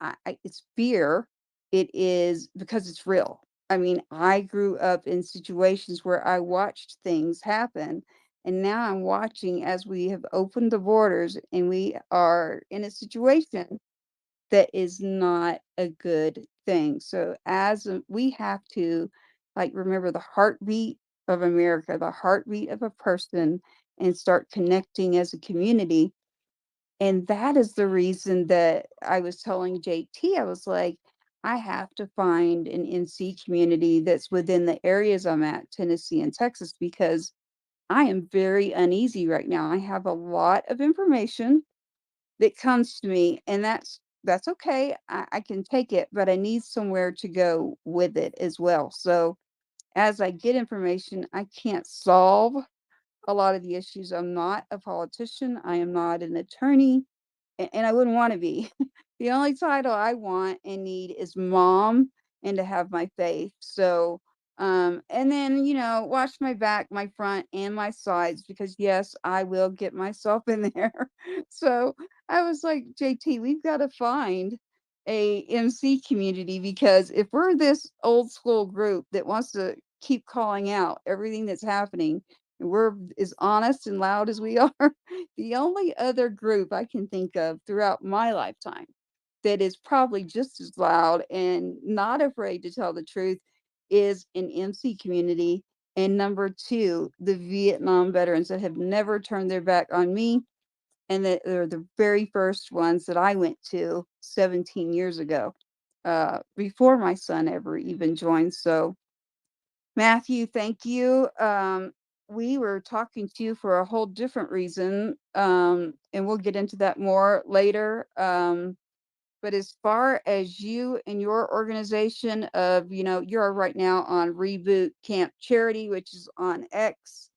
it's fear. It is because it's real. I mean, I grew up in situations where I watched things happen. And now I'm watching as we have opened the borders and we are in a situation that is not a good thing. So we have to like remember the heartbeat of America, the heartbeat of a person, and start connecting as a community. And that is the reason that I was telling JT, I was like, I have to find an NC community that's within the areas I'm at, Tennessee and Texas, because I am very uneasy right now. I have a lot of information that comes to me, and that's okay. I can take it, but I need somewhere to go with it as well. So as I get information, I can't solve a lot of the issues. I'm not a politician. I am not an attorney, and I wouldn't want to be. The only title I want and need is mom and to have my faith. So, and then, watch my back, my front, and my sides because, yes, I will get myself in there. So I was like, JT, we've got to find a MC community because if we're this old school group that wants to keep calling out everything that's happening, and we're as honest and loud as we are, the only other group I can think of throughout my lifetime that is probably just as loud and not afraid to tell the truth is an MC community. And number two, the Vietnam veterans that have never turned their back on me. And that they're the very first ones that I went to 17 years ago, before my son ever even joined. So, Matthew, thank you. We were talking to you for a whole different reason, and we'll get into that more later. But as far as you and your organization of, you're right now on Reboot Camp Charity, which is on X.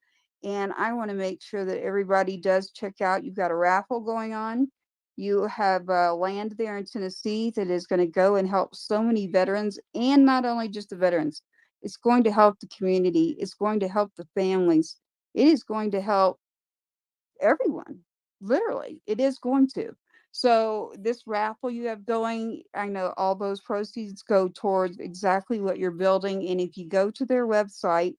And I want to make sure that everybody does check out. You've got a raffle going on. You have land there in Tennessee that is going to go and help so many veterans, and not only just the veterans. It's going to help the community. It's going to help the families. It is going to help everyone. Literally, it is going to. So this raffle you have going, I know all those proceeds go towards exactly what you're building. And if you go to their website,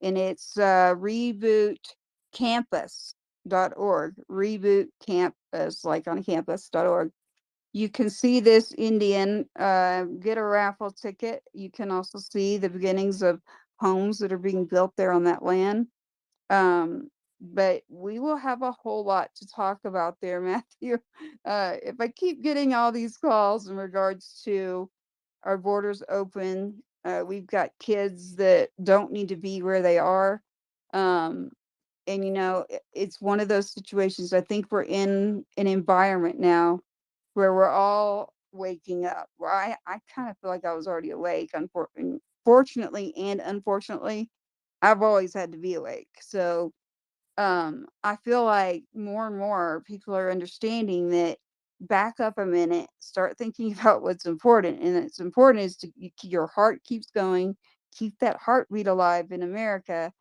and it's rebootcampus.org, reboot campus, like on campus.org. You can see this Indian get a raffle ticket. You can also see the beginnings of homes that are being built there on that land. But we will have a whole lot to talk about there, Matthew. If I keep getting all these calls in regards to our borders open, we've got kids that don't need to be where they are. Um, and it's one of those situations. I think we're in an environment now where we're all waking up. Where I kind of feel like I was already awake. Fortunately and unfortunately, I've always had to be awake. So I feel like more and more people are understanding that back up a minute, start thinking about what's important. And it's important is your heart keeps going, keep that heartbeat alive in America,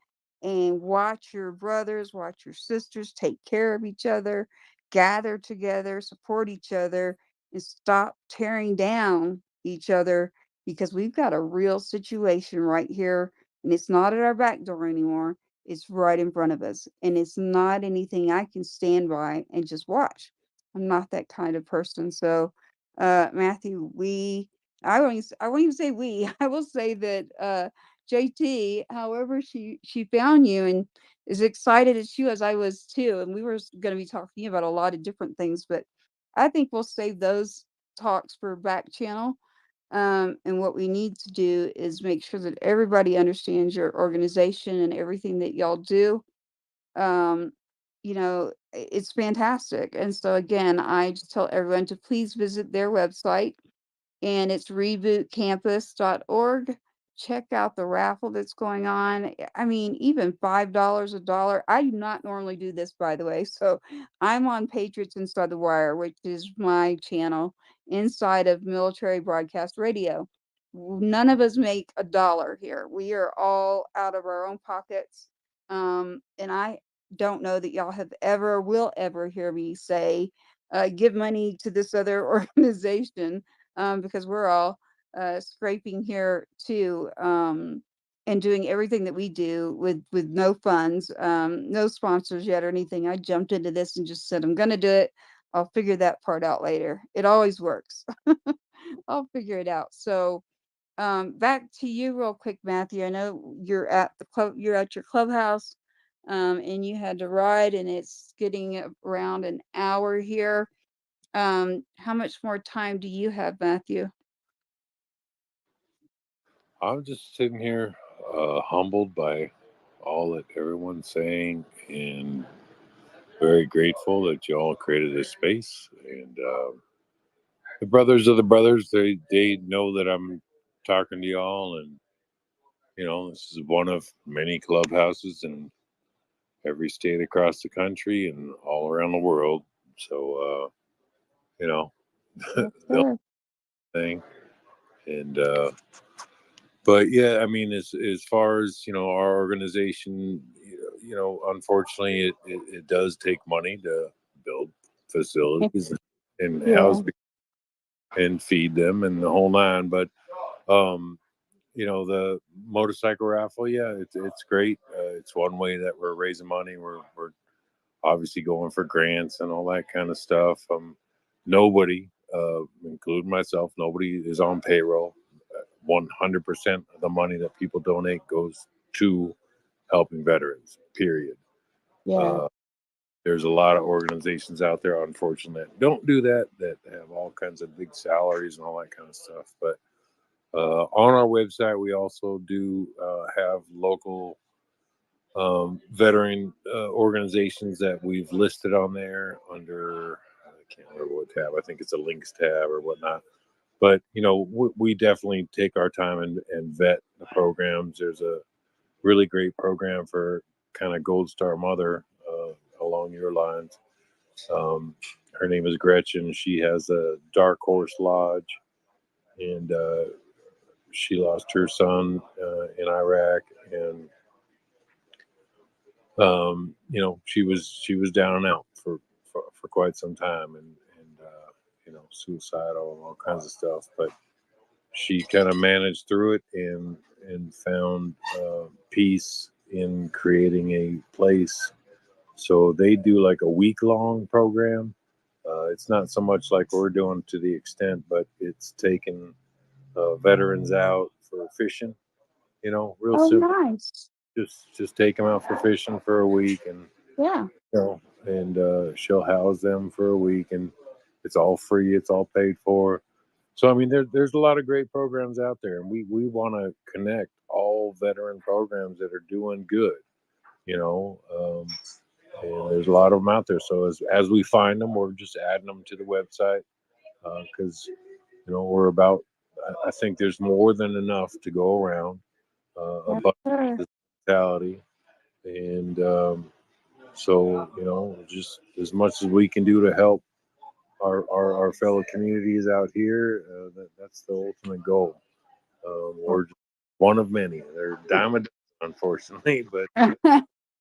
and watch your brothers, watch your sisters take care of each other, gather together, support each other, and stop tearing down each other because we've got a real situation right here. And it's not at our back door anymore. It's right in front of us. And it's not anything I can stand by and just watch. I'm not that kind of person. So, Matthew, I won't even say we, I will say that JT, however she found you and as excited as she was, I was too. And we were going to be talking about a lot of different things, but I think we'll save those talks for back channel. And what we need to do is make sure that everybody understands your organization and everything that y'all do. Um, it's fantastic. And so again, I just tell everyone to please visit their website, and it's rebootcampus.org. check out the raffle that's going on. I mean, even $5, $1. I do not normally do this, by the way. So I'm on Patriots Inside the Wire, which is my channel inside of Military Broadcast Radio. None of us make $1 here. We are all out of our own pockets. And I don't know that y'all will ever hear me say, give money to this other organization, because we're all scraping here too, and doing everything that we do with no funds, no sponsors yet or anything. I jumped into this and just said, I'm going to do it. I'll figure that part out later. It always works. I'll figure it out. So, back to you real quick, Matthew. I know you're at the club, you're at your clubhouse, and you had to ride, and it's getting around an hour here. How much more time do you have, Matthew? I'm just sitting here, humbled by all that everyone's saying, and very grateful that you all created this space. And the brothers of the brothers, they know that I'm talking to y'all, and this is one of many clubhouses in every state across the country and all around the world. So, Yes, the sir. thing. And but yeah, I mean, as far as our organization, unfortunately, it does take money to build facilities and Yeah. house and feed them and the whole nine. But the motorcycle raffle, yeah, it's great. It's one way that we're raising money. We're obviously going for grants and all that kind of stuff. Nobody, including myself, nobody is on payroll. 100% of the money that people donate goes to helping veterans, period. Yeah. There's a lot of organizations out there, unfortunately, that don't do that have all kinds of big salaries and all that kind of stuff. But on our website, we also do have local veteran organizations that we've listed on there under, I can't remember what tab, I think it's a links tab or whatnot. But we definitely take our time and vet the programs. There's a really great program for kind of Gold Star Mother along your lines. Her name is Gretchen. She has a Dark Horse Lodge, and she lost her son in Iraq, and she was down and out for quite some time, and suicidal and all kinds of stuff. But she kind of managed through it and found peace in creating a place. So they do like a week-long program. It's not so much like we're doing to the extent, but it's taking veterans out for fishing. Real Oh, simple. nice. Just take them out for fishing for a week, and Yeah. she'll house them for a week, and it's all free. It's all paid for. So I mean, there's a lot of great programs out there, and we want to connect all veteran programs that are doing good. And there's a lot of them out there. So as we find them, we're just adding them to the website because we're about. I think there's more than enough to go around. Yes, Abundance sir. is mentality, and so just as much as we can do to help our fellow communities out here, that's the ultimate goal. We're just one of many. They're a dime a dozen, unfortunately, but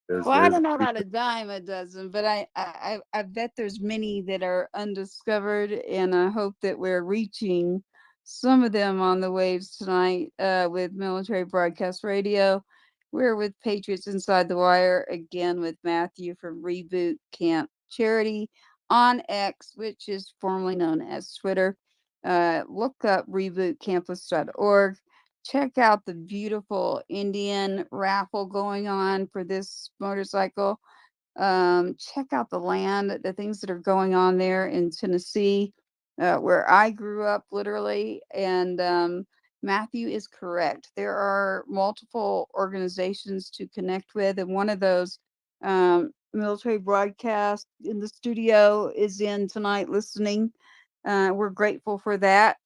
Well, I there's don't know about a dime a dozen, but I bet there's many that are undiscovered, and I hope that we're reaching some of them on the waves tonight with Military Broadcast Radio. We're with Patriots Inside the Wire again with Matthew from Reboot Camp Charity on X, which is formerly known as Twitter. Look up rebootcampus.org. Check out the beautiful Indian raffle going on for this motorcycle. Check out the land, the things that are going on there in Tennessee, where I grew up literally. And Matthew is correct. There are multiple organizations to connect with, and one of those, Military Broadcast in the studio, is in tonight listening. We're grateful for that.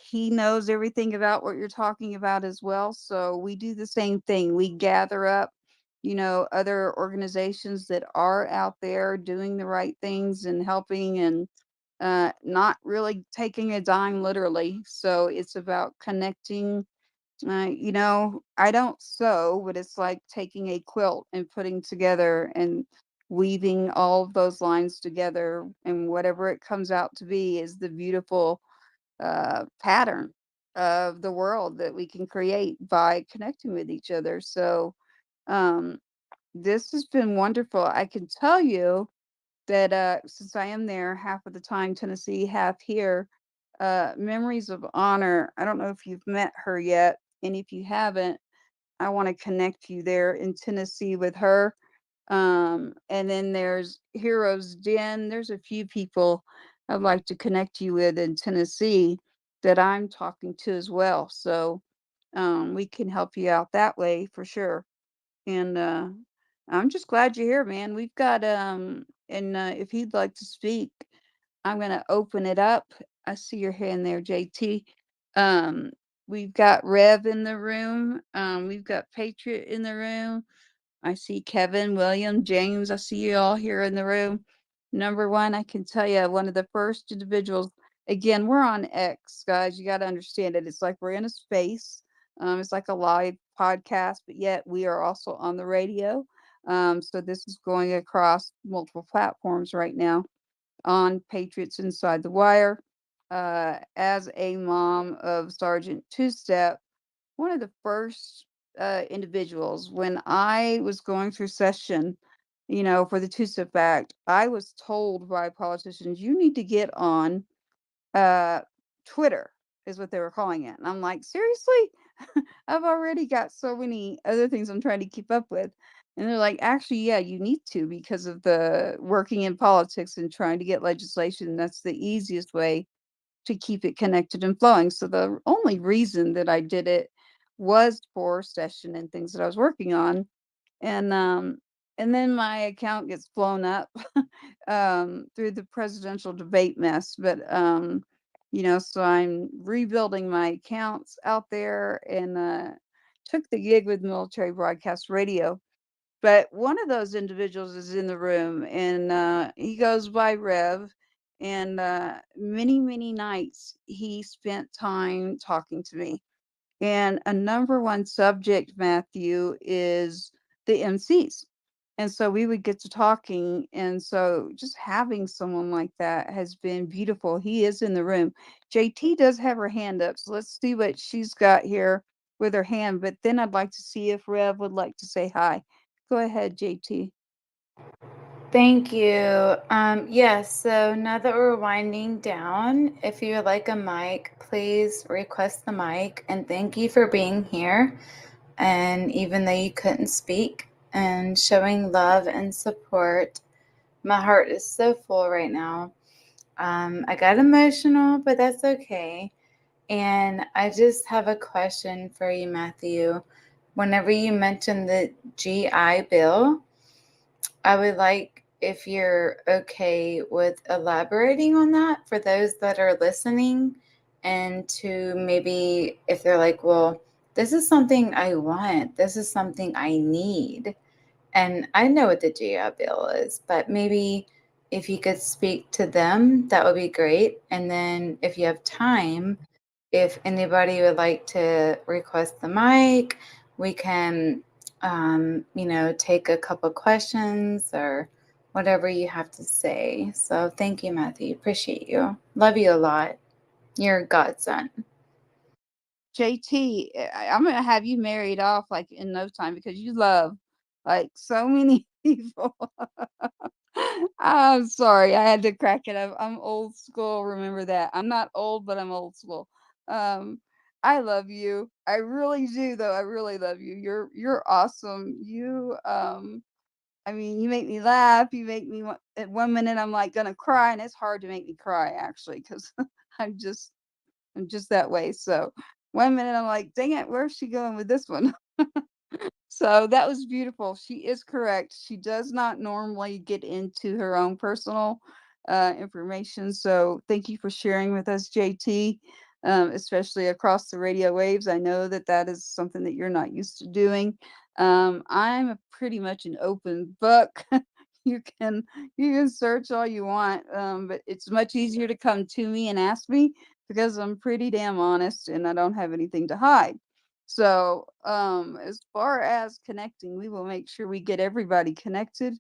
he knows everything about what you're talking about as well. So we do the same thing. We gather up, other organizations that are out there doing the right things and helping and not really taking a dime literally. So it's about connecting. I don't sew, but it's like taking a quilt and putting together and weaving all of those lines together, and whatever it comes out to be is the beautiful pattern of the world that we can create by connecting with each other. So, um, this has been wonderful. I can tell you that since I am there half of the time, Tennessee, half here, Memories of Honor. I don't know if you've met her yet. And if you haven't, I want to connect you there in Tennessee with her. And then there's Heroes Den. There's a few people I'd like to connect you with in Tennessee that I'm talking to as well. So we can help you out that way for sure. And I'm just glad you're here, man. We've got and if you'd like to speak, I'm gonna open it up. I see your hand there, JT. Um, we've got Rev in the room. We've got Patriot in the room. I see Kevin, William, James. I see you all here in the room. Number one, I can tell you, one of the first individuals. Again, we're on X, guys. You got to understand it. It's like we're in a space. It's like a live podcast, but yet we are also on the radio. So this is going across multiple platforms right now on Patriots Inside the Wire. As a mom of Sergeant Two Step, one of the first individuals when I was going through session, for the Two Step Act, I was told by politicians, you need to get on uh, Twitter, is what they were calling it. And I'm like, seriously? I've already got so many other things I'm trying to keep up with. And they're like, actually, yeah, you need to because of the working in politics and trying to get legislation. That's the easiest way to keep it connected and flowing. So the only reason that I did it was for session and things that I was working on. And and then my account gets blown up through the presidential debate mess. But so I'm rebuilding my accounts out there and took the gig with Military Broadcast Radio. But one of those individuals is in the room, and he goes by Rev. And many, many nights he spent time talking to me. And a number one subject, Matthew, is the MCs. And so we would get to talking. And so just having someone like that has been beautiful. He is in the room. JT does have her hand up. So let's see what she's got here with her hand. But then I'd like to see if Rev would like to say hi. Go ahead, JT. Thank you. Yes, so now that we're winding down, if you would like a mic, please request the mic. And thank you for being here. And even though you couldn't speak and showing love and support, my heart is so full right now. I got emotional, but that's okay. And I just have a question for you, Matthew. Whenever you mention the GI Bill, I would like if you're okay with elaborating on that for those that are listening, and to maybe if they're like, well, this is something I want, this is something I need. And I know what the GI Bill is, but maybe if you could speak to them, that would be great. And then if you have time, if anybody would like to request the mic, we can, take a couple questions or whatever you have to say. So thank you, Matthew. Appreciate you. Love you a lot. You're a godson. JT, I'm gonna have you married off like in no time because you love like so many people. I'm sorry, I had to crack it up. I'm old school. Remember that. I'm not old, but I'm old school. Um, I love you. I really do, though. I really love you. You're awesome. I mean, you make me laugh. You make me at 1 minute I'm like gonna cry, and it's hard to make me cry actually because I'm I'm just that way. So 1 minute I'm like, dang it, where's she going with this one? So that was beautiful. She is correct. She does not normally get into her own personal information. So thank you for sharing with us, JT. especially across the radio waves. I know that that is something that you're not used to doing. I'm pretty much an open book. you can you can search all you want, but it's much easier to come to me and ask me because I'm pretty damn honest and I don't have anything to hide. So, as far as connecting, we will make sure we get everybody connected.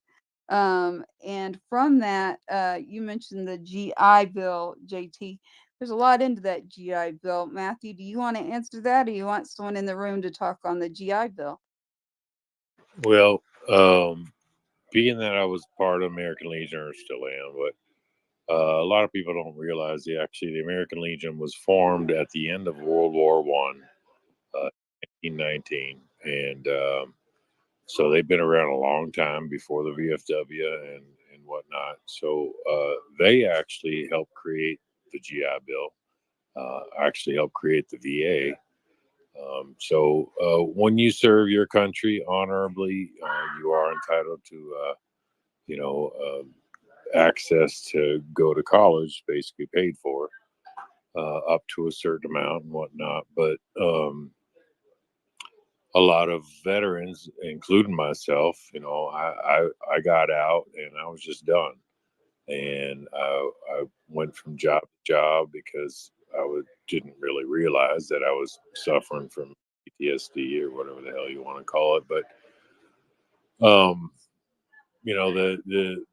And from that, you mentioned the GI Bill, JT. There's a lot into that GI Bill. Matthew, do you want to answer that, or you want someone in the room to talk on the GI Bill? Well, being that I was part of American Legion, or still am, but a lot of people don't realize the American Legion was formed at the end of World War One, 1919, and so they've been around a long time before the VFW and whatnot. So they actually helped create the GI Bill. Actually helped create the VA. So when you serve your country honorably, you are entitled to, you know, access to go to college, basically paid for, up to a certain amount and whatnot. But a lot of veterans, including myself, I got out and I was just done. And I went from job to job because didn't really realize that I was suffering from PTSD or whatever the hell you want to call it. But the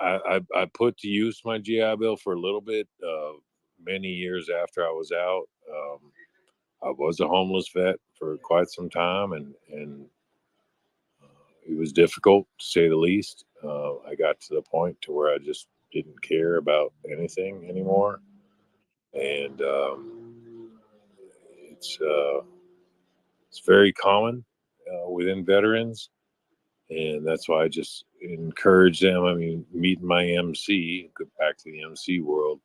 I put to use my GI Bill for a little bit. Many years after I was out, I was a homeless vet for quite some time, and it was difficult to say the least. I got to the point to where I just didn't care about anything anymore, and it's very common within veterans, and that's why I just encourage them. I mean, meeting my MC, go back to the MC world,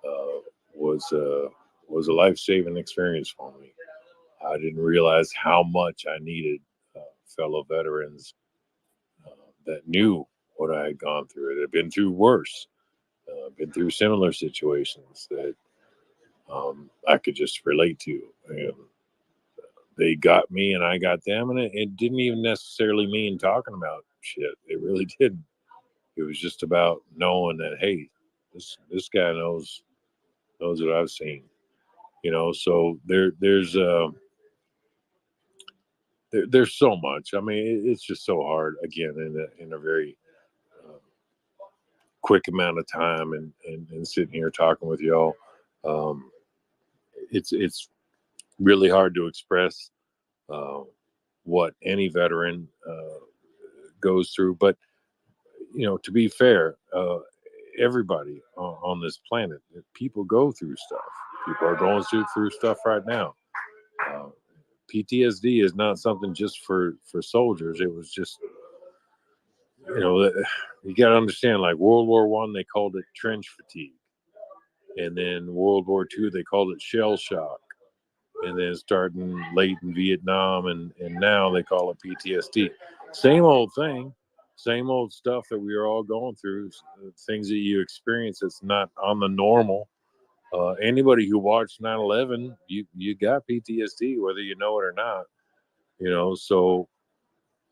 uh, was a life saving experience for me. I didn't realize how much I needed fellow veterans that knew what I had gone through. It had been through worse, been through similar situations that I could just relate to. And they got me and I got them, and it didn't even necessarily mean talking about shit. It really didn't. It was just about knowing that, hey, this guy knows what I've seen. So there's so much. I mean, it's just so hard again in a very uh, quick amount of time, and sitting here talking with y'all. Um, it's really hard to express uh, what any veteran goes through. But to be fair, everybody on this planet, people go through stuff. People are going through stuff right now. Uh, PTSD is not something just for soldiers. It was just, you got to understand. Like World War One, they called it trench fatigue, and then World War Two, they called it shell shock, and then starting late in Vietnam, and now they call it PTSD. Same old thing, same old stuff that we are all going through. Things that you experience that's not on the normal. Anybody who watched 9/11, you got PTSD, whether you know it or not. So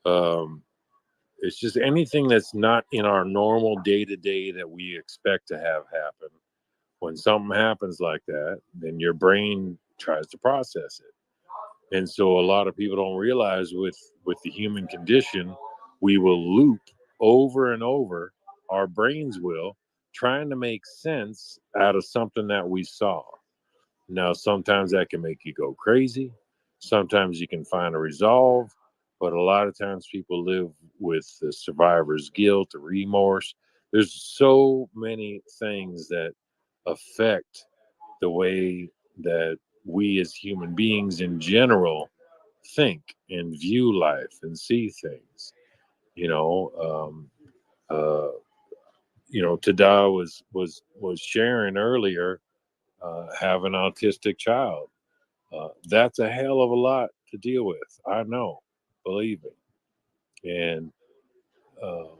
um, it's just anything that's not in our normal day to day that we expect to have happen. When something happens like that, then your brain tries to process it. And so a lot of people don't realize with the human condition, we will loop over and over, our brains will, trying to make sense out of something that we saw. Now, sometimes that can make you go crazy. Sometimes you can find a resolve, but a lot of times people live with the survivor's guilt, the remorse. There's so many things that affect the way that we as human beings in general think and view life and see things. You know, Tada was sharing earlier, have an autistic child. That's a hell of a lot to deal with. I know, believe me. And uh,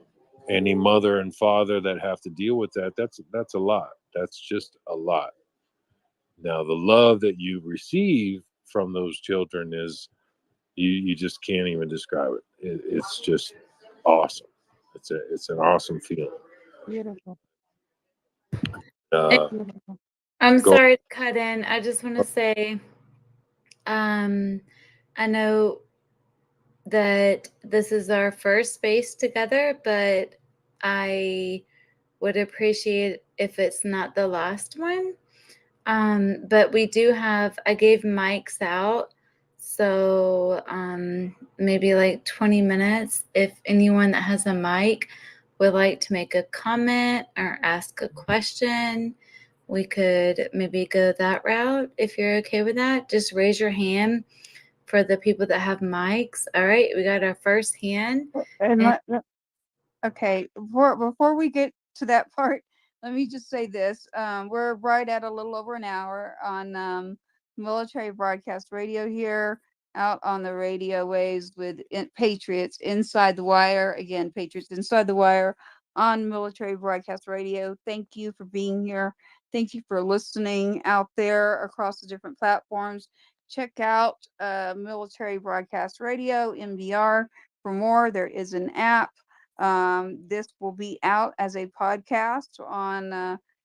any mother and father that have to deal with that's a lot. That's just a lot. Now, the love that you receive from those children is you just can't even describe it. It's just awesome. It's an awesome feeling. Beautiful. Uh, Beautiful. I'm go sorry to cut in. I just want to say, I know that this is our first space together, but I would appreciate if it's not the last one. But we do have, I gave mics out, so maybe like 20 minutes. If anyone that has a mic would like to make a comment or ask a question, we could maybe go that route. If you're okay with that, just raise your hand for the people that have mics. All right, we got our first hand. And okay, before we get to that part, let me just say this. We're right at a little over an hour on military broadcast radio here, out on the radio waves with Patriots Inside the Wire. Again, Patriots Inside the Wire on military broadcast radio. Thank you for being here. Thank you for listening out there across the different platforms. Check out military broadcast radio, MBR. For more, there is an app. This will be out as a podcast on,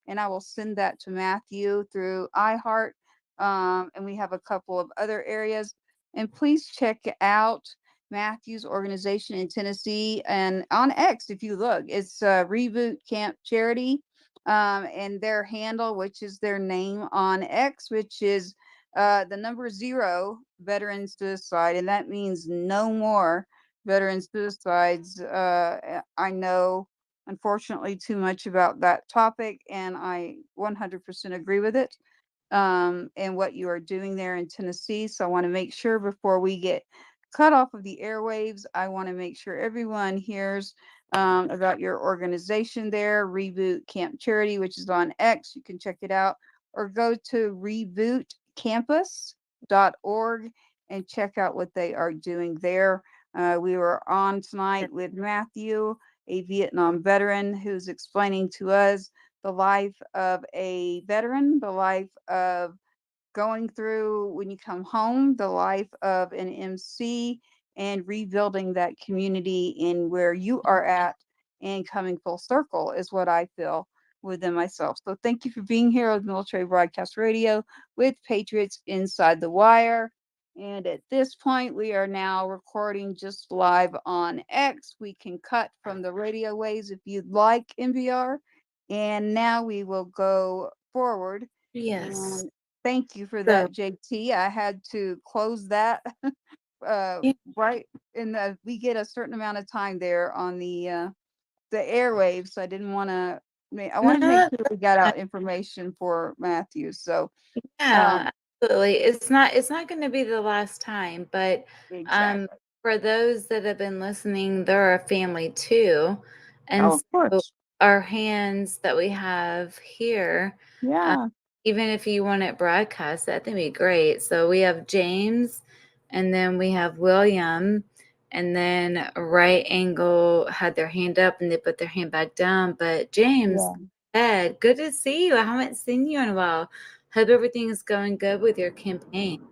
and I will send that to Matthew through iHeart. And we have a couple of other areas. And please check out Matthew's organization in Tennessee and on X. If you look, it's Reboot Camp Charity, and their handle, which is their name on X, which is the number 0 veteran suicide, and that means no more veteran suicides. I know, unfortunately, too much about that topic, and I 100% agree with it, and what you are doing there in Tennessee. So I want to make sure before we get cut off of the airwaves, I want to make sure everyone hears about your organization there, Reboot Camp Charity, which is on X. You can check it out, or go to rebootcampus.org and check out what they are doing there. We were on tonight with Matthew, a Vietnam veteran, who's explaining to us the life of a veteran, the life of going through when you come home, the life of an MC, and rebuilding that community in where you are at, and coming full circle is what I feel within myself. So thank you for being here with Military Broadcast Radio with Patriots Inside the Wire. And at this point, we are now recording just live on X. We can cut from the radio waves if you'd like, MBR. And now we will go forward. Yes. And thank you for So, that, JT. I had to close that yeah. right in the, we get a certain amount of time there on the airwaves. So I didn't want to. I wanted to make No, sure we got out information for Matthew. So yeah, absolutely. It's not going to be the last time, but exactly. for those that have been listening, they're a family too. And Oh, of so course. our hands that we have here, Yeah. even if you want it broadcast, that would be great. So we have James, and then we have William, and then Right Angle had their hand up and they put their hand back down. But James, Yeah. Ed, good to see you. I haven't seen you in a while. Hope everything is going good with your campaign.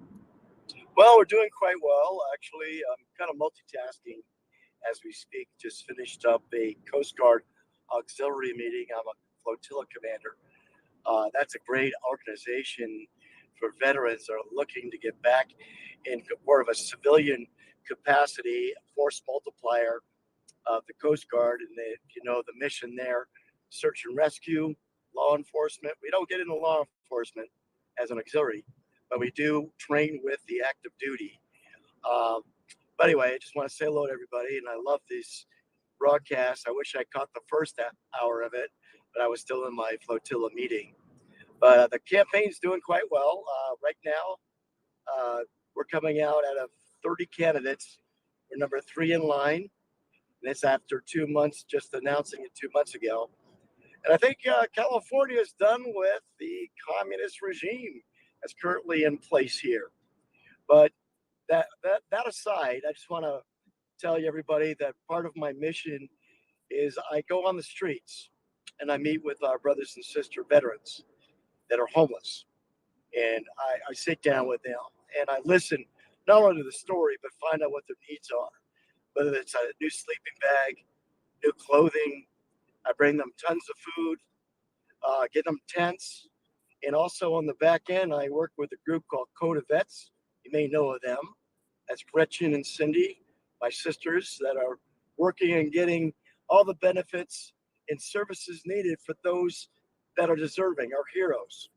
Well, we're doing quite well, actually. I'm kind of multitasking as we speak. Just finished up a Coast Guard auxiliary meeting. I'm a flotilla commander. That's a great organization for veterans that are looking to get back in more of a civilian capacity, force multiplier of the Coast Guard. And the mission there, search and rescue, law enforcement. We don't get into law enforcement as an auxiliary, but we do train with the active duty. But anyway, I just want to say hello to everybody, and I love this broadcast. I wish I caught the first hour of it, but I was still in my flotilla meeting. But the campaign's doing quite well. Right now, we're coming out out of 30 candidates. We're number 3 in line. And it's after 2 months, just announcing it 2 months ago. And I think California is done with the communist regime that's currently in place here. But that aside, I just want to tell you, everybody, that part of my mission is I go on the streets and I meet with our brothers and sister veterans that are homeless. And I sit down with them and I listen not only to the story, but find out what their needs are. Whether it's a new sleeping bag, new clothing, I bring them tons of food, get them tents. And also on the back end, I work with a group called Coda Vets. You may know of them. That's Gretchen and Cindy, my sisters, that are working and getting all the benefits and services needed for those that are deserving, our heroes.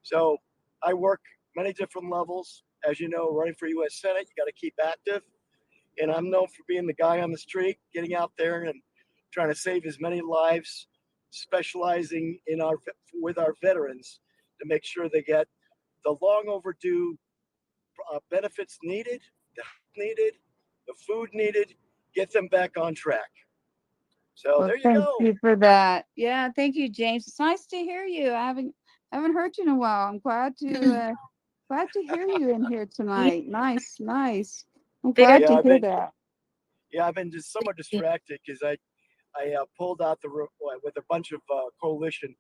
So I work many different levels. As you know, running for U.S. Senate, you got to keep active. And I'm known for being the guy on the street, getting out there and trying to save as many lives, specializing in with our veterans to make sure they get the long overdue benefits needed, the help needed, the food needed, get them back on track. So Well, there you thank go. you for that. Yeah, thank you, James. It's nice to hear you. I haven't heard you in a while. I'm glad to hear you in here tonight. Nice, nice. I'm glad Yeah, to I've hear been that. I've been just somewhat distracted because I pulled out with a bunch of coalition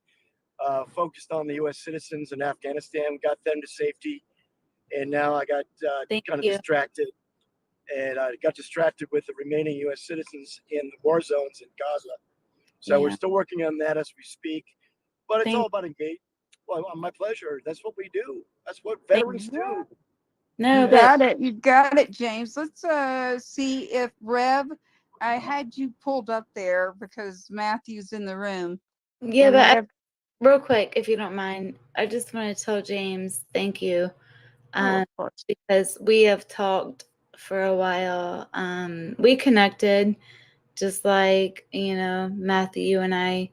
focused on the U.S. citizens in Afghanistan, got them to safety, and now I got Thank kind of you. distracted, and I got distracted with the remaining U.S. citizens in the war zones in Gaza. So we're Yeah. still working on that as we speak, but it's all Thank, about engagement. Well, my pleasure. That's what we do. That's what thank veterans Yeah. do. no, You but got it. You got it, James. Let's see if Rev, I had you pulled up there because Matthew's in the room. yeah, And but Rev, real quick, if you don't mind, I just want to tell James thank you, of course. because we have talked for a while. We connected, just like Matthew and I.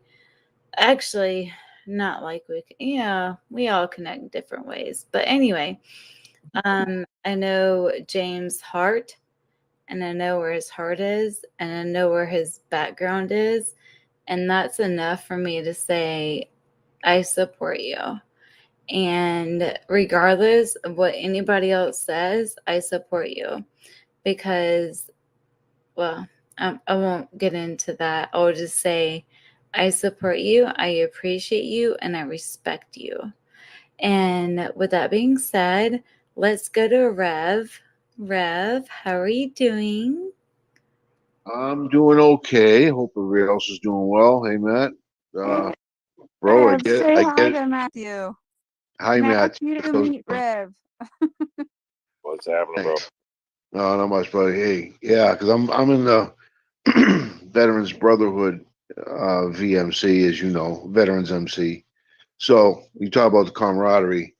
Actually, not like we all connect in different ways. But anyway, I know James' heart, and I know where his heart is, and I know where his background is, and that's enough for me to say I support you. And regardless of what anybody else says, I support you because, well, I won't get into that. I'll just say I support you, I appreciate you, and I respect you. And with that being said, let's go to Rev. Rev, how are you doing? I'm doing okay. Hope everybody else is doing well. Hey, Matt. Hey, Bro, I Rev, get it. say I hi get it. to Matthew. Hi, Matt. Matthew, So, meet Rev. What's happening, bro? thanks. No, not much, buddy. Hey, yeah, because I'm in the Veterans Brotherhood VMC, as you know, Veterans MC. So you talk about the camaraderie.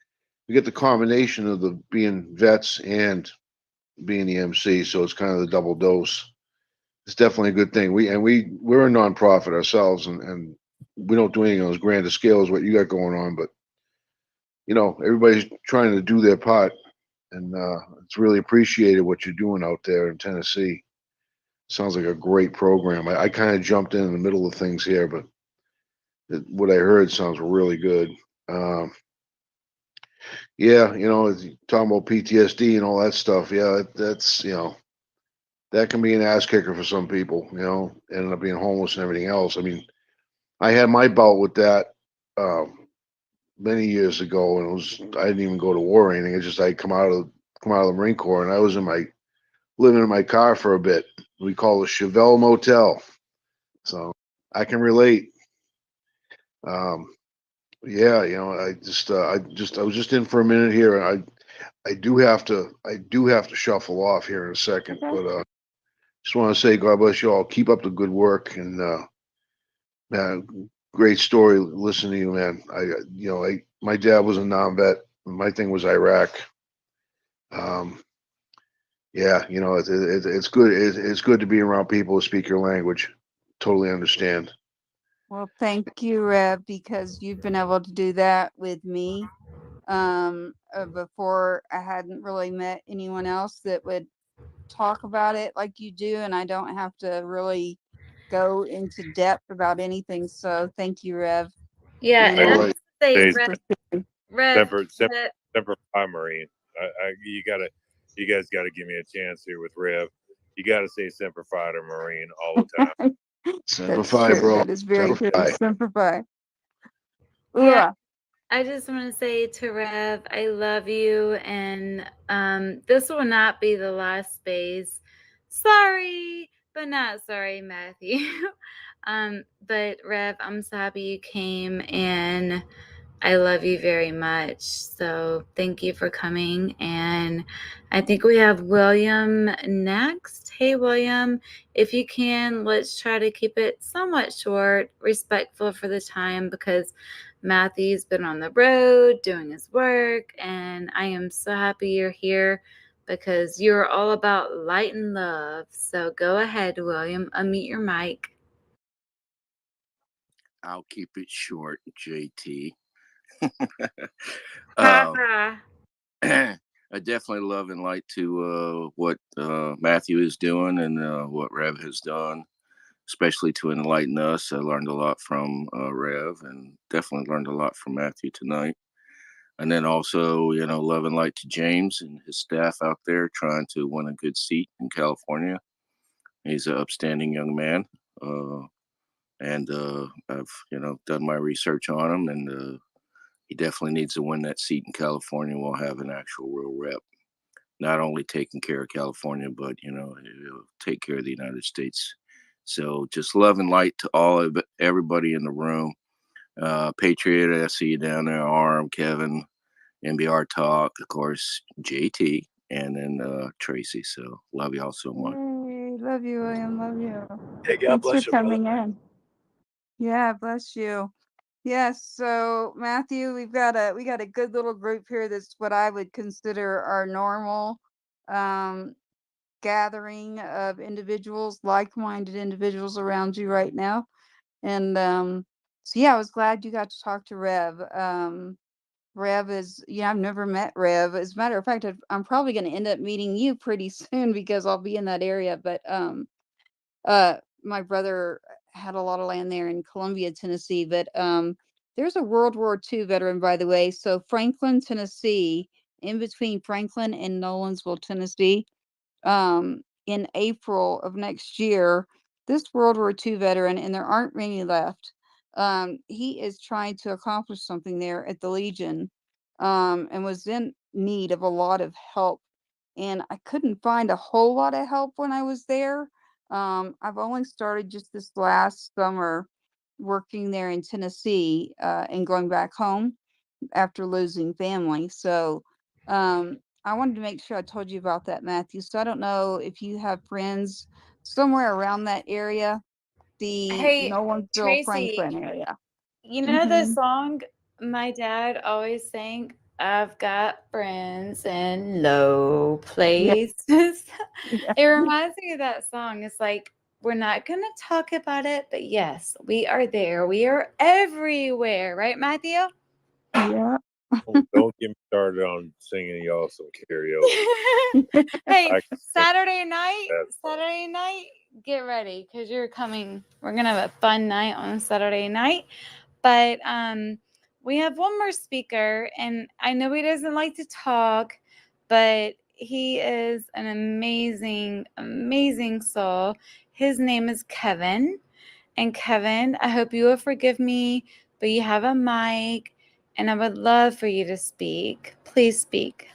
You get the combination of the being vets and being the MC, so it's kind of the double dose. It's definitely a good thing. We're a nonprofit ourselves, and we don't do anything on as grand a scale as what you got going on, but everybody's trying to do their part, and it's really appreciated what you're doing out there in Tennessee. Sounds like a great program. I kind of jumped in the middle of things here, but what I heard sounds really good. Um, yeah, talking about PTSD and all that stuff. Yeah, that's that can be an ass kicker for some people. Ending up being homeless and everything else. I mean, I had my bout with that many years ago, and I didn't even go to war or anything. It's just I come out of the Marine Corps, and I was living in my car for a bit. We call it Chevelle Motel, so I can relate. Um, yeah, I was just in for a minute here. I do have to shuffle off here in a second, Okay. but just want to say God bless you all. Keep up the good work, and man, great story. Listening to you, man. My dad was a non-vet. My thing was Iraq. Yeah, it's good. It's good to be around people who speak your language. Totally understand. Well, thank you, Rev, because you've been able to do that with me. Before I hadn't really met anyone else that would talk about it like you do, and I don't have to really go into depth about anything. So thank you, Rev. Yeah, You and know, I All have right. to say, Hey, Rev, Semper Fi, Marine. You guys gotta give me a chance here with Rev. You gotta say Semper Fi to Marine all the time. Semper that's Fi, true. bro. That is very Semper true. Fi. Simplify. yeah, I just want to say to Rev, I love you, and this will not be the last space. Sorry, but not sorry, Matthew. But Rev, I'm so happy you came, and I love you very much. So thank you for coming. And I think we have William next. Hey, William, if you can, let's try to keep it somewhat short, respectful for the time, because Matthew's been on the road doing his work. And I am so happy you're here because you're all about light and love. So go ahead, William, unmute your mic. I'll keep it short, JT. Ha I definitely love and like to what Matthew is doing and what Rev has done, especially to enlighten us. I learned a lot from Rev and definitely learned a lot from Matthew tonight. And then also, love and light to James and his staff out there trying to win a good seat in California. He's an upstanding young man. And I've, done my research on him, and he definitely needs to win that seat in California. We'll have an actual real rep, not only taking care of California, but he'll take care of the United States. So just love and light to everybody in the room. Patriot, I see you down there. Arm, Kevin, X-MBRTalk, of course, JT, and then Tracy. So love y'all so much. Hey, love you, William. Love you. Hey, God Thanks bless for you, brother. coming in. Yeah, bless you. Yes, so Matthew, we got a good little group here that's what I would consider our normal gathering of individuals, like-minded individuals around you right now. And so yeah, I was glad you got to talk to Rev. Rev is, I've never met Rev. As a matter of fact, I'm probably going to end up meeting you pretty soon because I'll be in that area. But my brother had a lot of land there in Columbia, Tennessee. But there's a World War II veteran, by the way. So Franklin, Tennessee, in between Franklin and Nolensville, Tennessee, in April of next year, this World War II veteran, and there aren't many left, he is trying to accomplish something there at the Legion, and was in need of a lot of help. And I couldn't find a whole lot of help when I was there. I've only started just this last summer working there in Tennessee, and going back home after losing family. So I wanted to make sure I told you about that, Matthew. So I don't know if you have friends somewhere around that area, the Hey, Nolensville, Tracy, Franklin area. you know the Mm-hmm. song my dad always sang? I've got friends in low Yeah. places. Yeah. It reminds me of that song. It's like, we're not going to talk about it, but yes, we are there. We are everywhere. Right, Matthew? Yeah. Don't get me started on singing y'all some karaoke. Hey, I can sing Saturday night, that song. get ready because you're coming. We're going to have a fun night on Saturday night. But we have one more speaker, and I know he doesn't like to talk, but he is an amazing, amazing soul. His name is Kevin. And Kevin, I hope you will forgive me, but you have a mic, and I would love for you to speak. Please speak.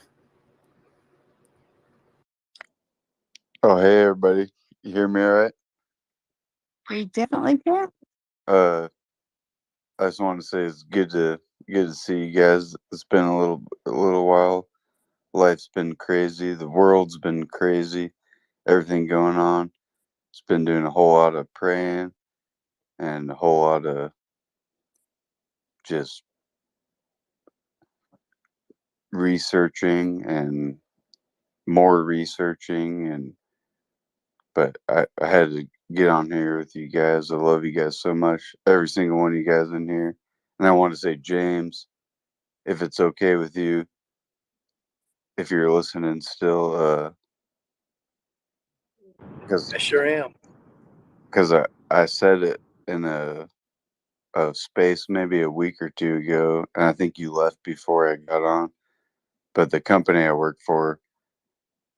Oh, hey everybody. You hear me all right? We definitely can. I just want to say it's good to see you guys. It's been a little while. Life's been crazy. The world's been crazy. Everything going on. It's been doing a whole lot of praying and a whole lot of just researching and more researching, but I had to get on here with you guys. I love you guys so much. Every single one of you guys in here. And I want to say, James, if it's okay with you, if you're listening still, because I sure am. I said it in a space maybe a week or two ago, and I think you left before I got on. But the company I work for,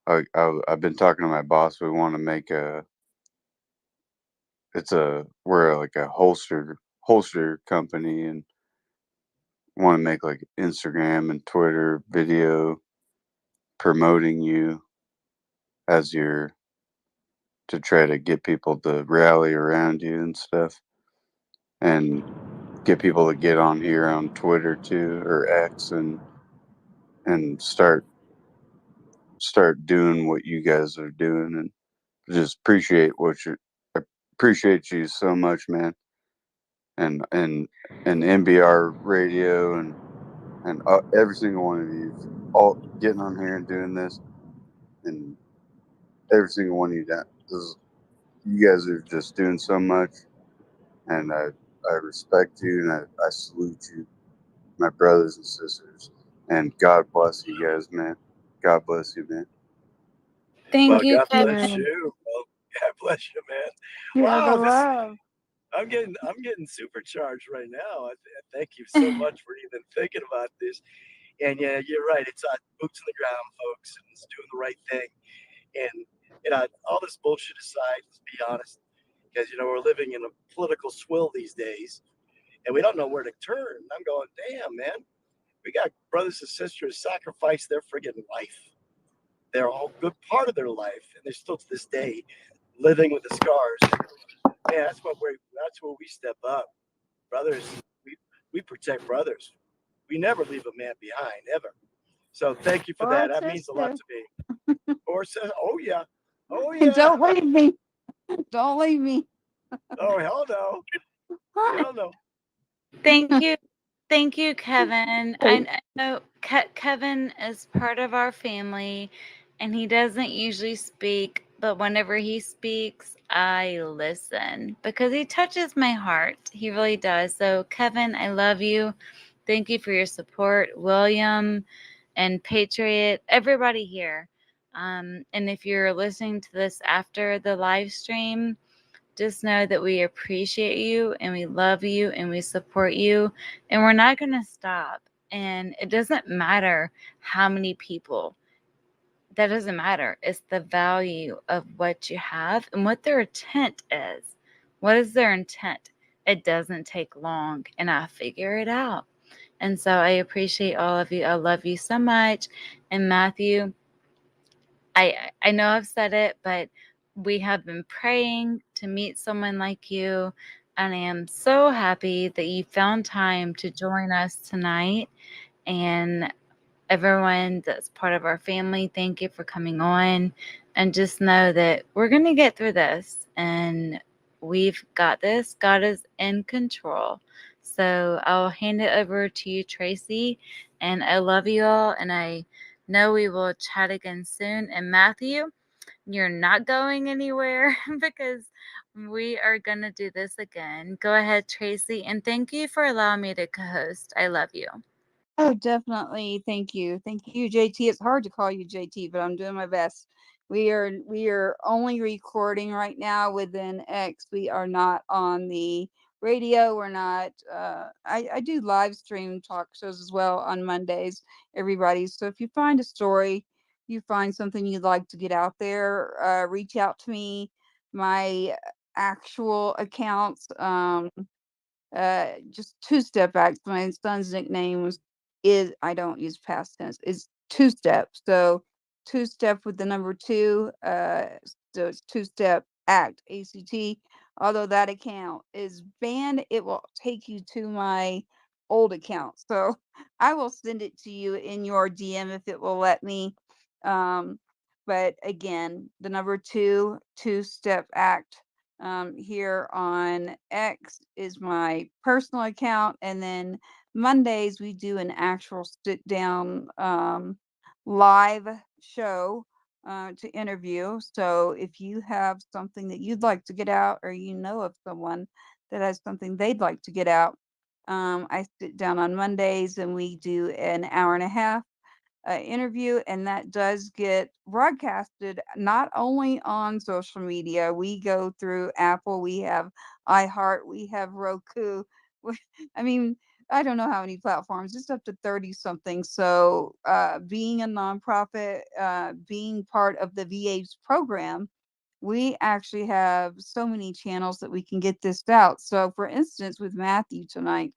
I've been talking to my boss. We want to make we're like a holster company, and want to make like Instagram and Twitter video promoting you as your to try to get people to rally around you and stuff, and get people to get on here on Twitter too, or X, and start doing what you guys are doing, and just appreciate you so much, man. And MBR radio and every single one of you all getting on here and doing this, and every single one of you that you guys are just doing so much, and I respect you, and I salute you, my brothers and sisters, and God bless you guys, man. God bless you, man. Thank Well, you, God bless Kevin. you. Well, God bless you, man. Yeah, the Wow, love. I'm getting supercharged right now. Thank you so much for even thinking about this. And yeah, you're right. It's boots on the ground, folks, and it's doing the right thing. And all this bullshit aside, let's be honest, because we're living in a political swill these days, and we don't know where to turn. I'm going, damn, man. We got brothers and sisters sacrifice their friggin' life, their whole good part of their life, and they're still to this day living with the scars. Man, that's where we step up, brothers. We protect brothers. We never leave a man behind, ever. So thank you for Or that. a That means a lot sister. to me. Or says, oh yeah, oh And yeah, don't leave me. Don't leave me. oh hell no, hell no. Thank you. Thank you, Kevin. I know Kevin is part of our family, and he doesn't usually speak, but whenever he speaks, I listen because he touches my heart. He really does. So, Kevin, I love you. Thank you for your support, William and Patriot, everybody here. And if you're listening to this after the live stream, just know that we appreciate you and we love you and we support you, and we're not going to stop. And it doesn't matter how many people, that doesn't matter. It's the value of what you have and what their intent is. What is their intent? It doesn't take long, and I figure it out. And so I appreciate all of you. I love you so much. And Matthew, I know I've said it, but we have been praying to meet someone like you, and I am so happy that you found time to join us tonight. And everyone that's part of our family, thank you for coming on. And just know that we're going to get through this, and we've got this. God is in control. So I'll hand it over to you, Tracy. And I love you all, and I know we will chat again soon. And Matthew, you're not going anywhere because we are going to do this again. Go ahead, Tracy. And thank you for allowing me to co host. I love you. Oh, definitely. Thank you. Thank you, JT. It's hard to call you JT, but I'm doing my best. We are only recording right now within X. We are not on the radio. We're not I do live stream talk shows as well on Mondays, everybody. So if you find a story, you find something you'd like to get out there, reach out to me. My actual accounts, just two step back. My son's nickname is, I don't use past tense, is two step. So two step with the number two, so it's two step act, ACT. Although that account is banned, it will take you to my old account. So I will send it to you in your DM if it will let me. Um, but again, the number two step act, here on X is my personal account, and then Mondays we do an actual sit down, live show, to interview. So if you have something that you'd like to get out, or you know of someone that has something they'd like to get out, I sit down on Mondays and we do an hour and a half interview, and that does get broadcasted not only on social media. We go through Apple, we have iHeart, we have Roku. I mean, I don't know how many platforms, it's up to 30 something. So, being a nonprofit, being part of the VA's program, we actually have so many channels that we can get this out. So, for instance, with Matthew tonight,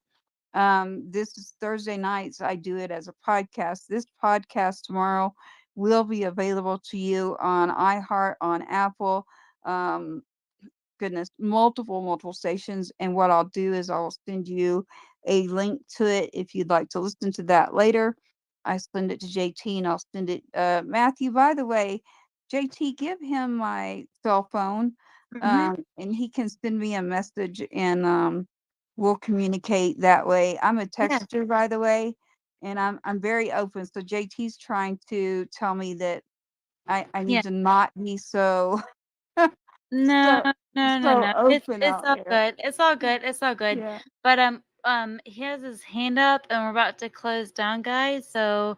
This is Thursday nights. I do it as a podcast. This podcast tomorrow will be available to you on iHeart, on Apple. Um, goodness, multiple stations. And what I'll do is I'll send you a link to it if you'd like to listen to that later. I send it to JT and I'll send it Matthew, by the way, JT, give him my cell phone. And he can send me a message and we'll communicate that way. I'm a texter, by the way, and I'm very open. So JT's trying to tell me that I Yeah. need to not be so No, so no. open It's out all there. good. It's all good. It's all good. Yeah. But he has his hand up, and we're about to close down, guys. So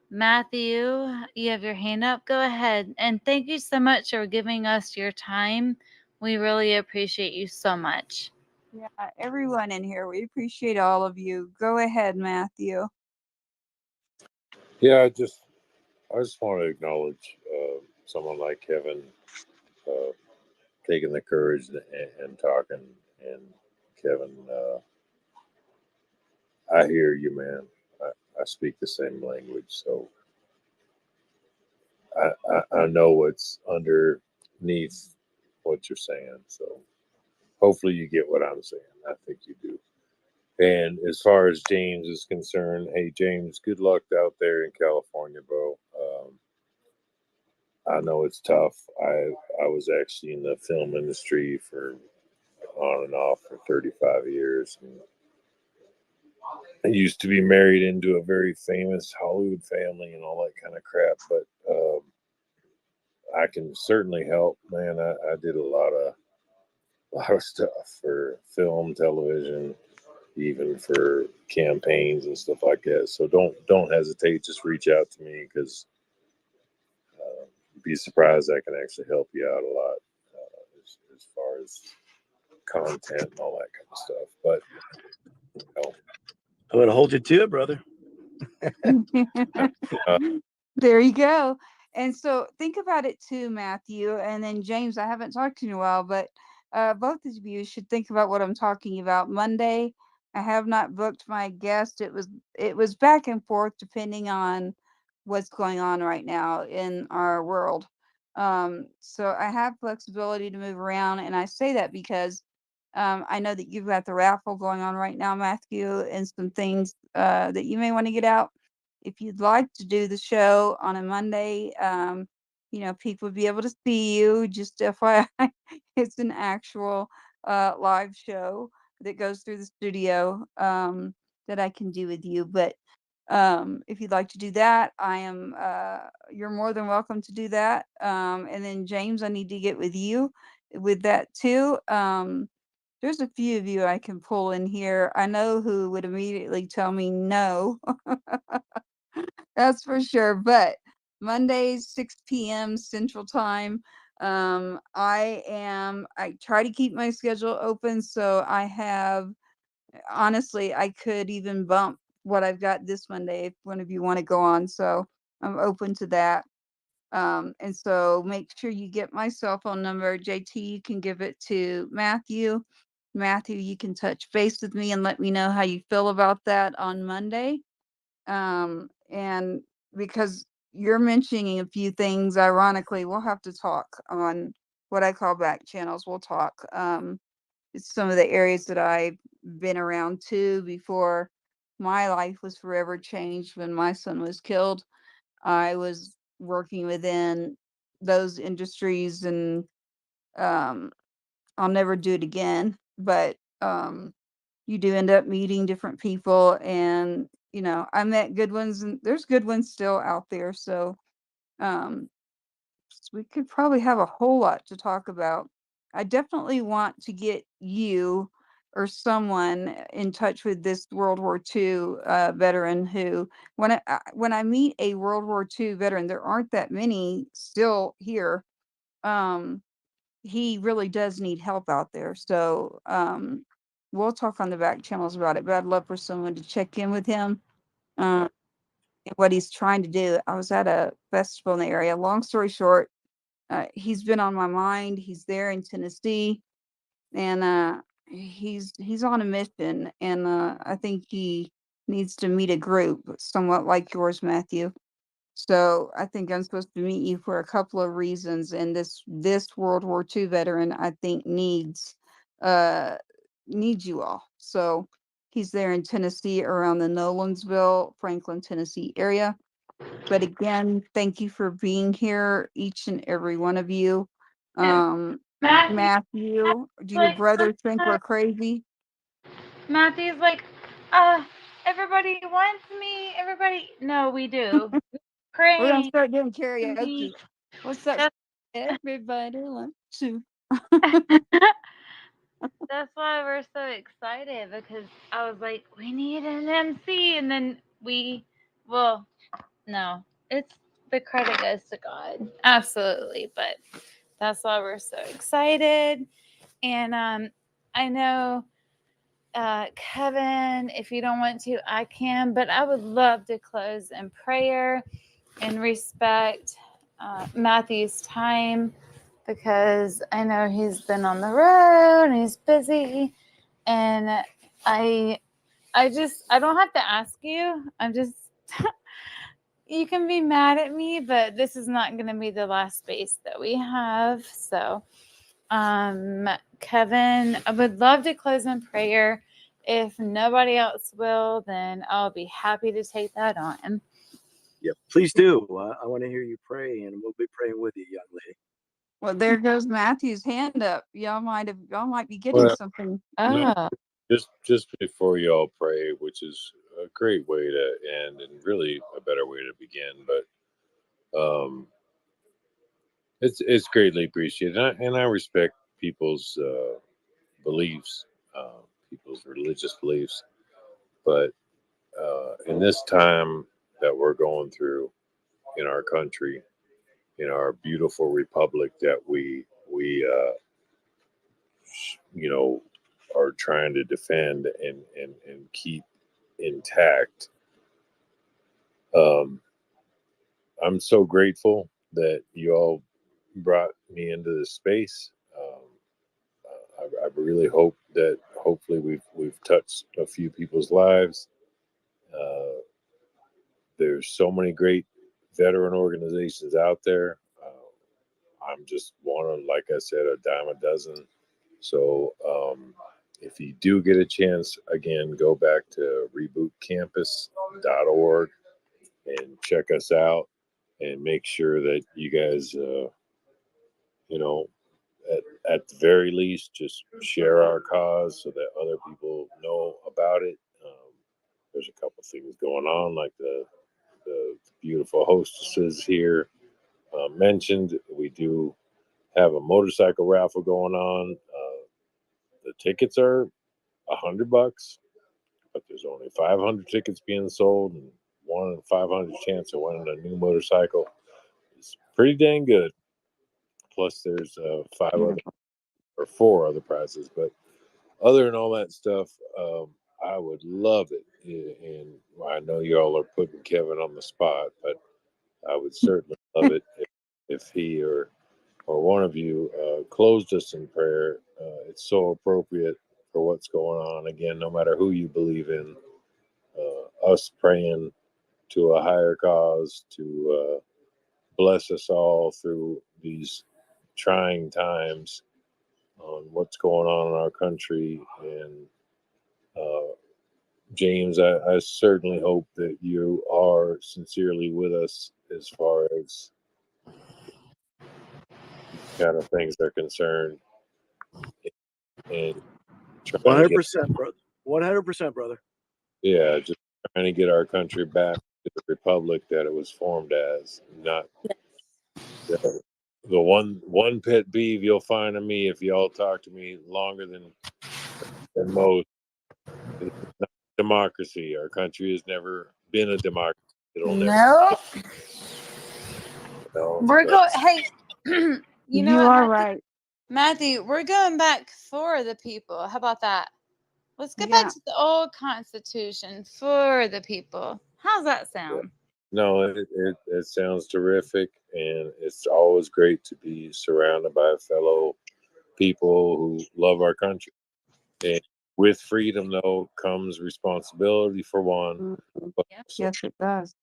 Matthew, you have your hand up. Go ahead, and thank you so much for giving us your time. We really appreciate you so much. Yeah, everyone in here, we appreciate all of you. Go ahead, Matthew. Yeah, I just want to acknowledge someone like Kevin uh, taking the courage and talking. And Kevin, I hear you, man. I speak the same language, so I know what's underneath what you're saying. So hopefully you get what I'm saying. I think you do. And as far as James is concerned, hey James, good luck out there in California, bro. I know it's tough. I was actually in the film industry for on and off for 35 years. And I used to be married into a very famous Hollywood family and all that kind of crap, but I can certainly help, man. I did a lot of stuff for film, television, even for campaigns and stuff like that. So don't hesitate. Just reach out to me because you'd be surprised I can actually help you out a lot as far as content and all that kind of stuff. But I'm gonna hold you to it, brother. There you go. And so think about it too, Matthew. And then James, I haven't talked to you in a while, but both of you should think about what I'm talking about. Monday, I have not booked my guest. It was back and forth depending on what's going on right now in our world. So I have flexibility to move around, and I say that because I know that you've got the raffle going on right now, Matthew, and some things that you may want to get out. If you'd like to do the show on a Monday, people would be able to see you. Just FYI, it's an actual live show that goes through the studio that I can do with you. But if you'd like to do that, you're more than welcome to do that. And then James, I need to get with you with that too. There's a few of you I can pull in here. I know who would immediately tell me no. That's for sure. But Mondays, 6 p.m. Central Time. I try to keep my schedule open. So honestly, I could even bump what I've got this Monday if one of you want to go on. So I'm open to that. And so make sure you get my cell phone number. JT, you can give it to Matthew. Matthew, you can touch base with me and let me know how you feel about that on Monday. And because you're mentioning a few things, ironically, we'll have to talk on what I call back channels. We'll talk. It's some of the areas that I've been around too before my life was forever changed when my son was killed. I was working within those industries and um, I'll never do it again. But you do end up meeting different people and I met good ones and there's good ones still out there. So um, we could probably have a whole lot to talk about. I definitely want to get you or someone in touch with this World War II veteran who, when I meet a World War II veteran, there aren't that many still here. Um, he really does need help out there. So we'll talk on the back channels about it. But I'd love for someone to check in with him. And what he's trying to do. I was at a festival in the area. Long story short, he's been on my mind. He's there in Tennessee, and he's on a mission, and I think he needs to meet a group somewhat like yours, Matthew. So I think I'm supposed to meet you for a couple of reasons, and this World War II veteran I think uh needs you all. So he's there in Tennessee around the Nolensville, Franklin, Tennessee area. But again, thank you for being here, each and every one of you. And Matthew, Matthew, do your like, brothers think we're crazy? Matthew's like, everybody wants me. Everybody, no, we do. We're gonna Praying start doing for me. karaoke. What's that? That's Everybody wants to. that's why we're so excited, because I was like, we need an MC, and then well, no, it's the credit goes to God, absolutely, but that's why we're so excited. And I know, Kevin, if you don't want to, I can, but I would love to close in prayer and respect Matthew's time, because I know he's been on the road and he's busy, and I don't have to ask you. I'm just you can be mad at me, but this is not going to be the last space that we have. So, Kevin, I would love to close in prayer. If nobody else will, then I'll be happy to take that on. Yep, please do. I want to hear you pray, and we'll be praying with you, young lady. Well, there goes Matthew's hand up. Y'all might be getting Well, something. no, just before y'all pray, which is a great way to end and really a better way to begin, but it's greatly appreciated, and I respect people's beliefs, people's religious beliefs, but in this time that we're going through in our country, in our beautiful republic that we you know are trying to defend and keep intact. I'm so grateful that you all brought me into this space. I really hope that hopefully we've touched a few people's lives. Uh, there's so many great veteran organizations out there. I'm just one of, like I said, a dime a dozen. So if you do get a chance, again, go back to rebootcampus.org and check us out, and make sure that you guys, you know, at the very least, just share our cause so that other people know about it. There's a couple things going on, like the beautiful hostesses here mentioned. We do have a motorcycle raffle going on. The tickets are $100, but there's only 500 tickets being sold, and 1 in 500 chance of winning a new motorcycle. It's pretty dang good. Plus, there's 4 other prizes. But other than all that stuff, I would love it. And I know y'all are putting Kevin on the spot, but I would certainly love it if he or one of you closed us in prayer. It's so appropriate for what's going on. Again, no matter who you believe in, us praying to a higher cause to bless us all through these trying times on what's going on in our country. And James, I certainly hope that you are sincerely with us as far as kind of things are concerned, and trying to 100%, brother. 100%, brother. just trying to get our country back to the republic that it was formed as, not the one pet peeve you'll find in me if y'all talk to me longer than most. It's not democracy. Our country has never been a democracy. It'll never. No, we're going. But Hey, you know You what, are Matthew? right. Matthew, we're going back for the people. How about that? Let's get back Yeah. to the old Constitution for the people. How's that sound? no, it sounds terrific, and it's always great to be surrounded by fellow people who love our country. And with freedom, though, comes responsibility for one, but also, Yes, it does.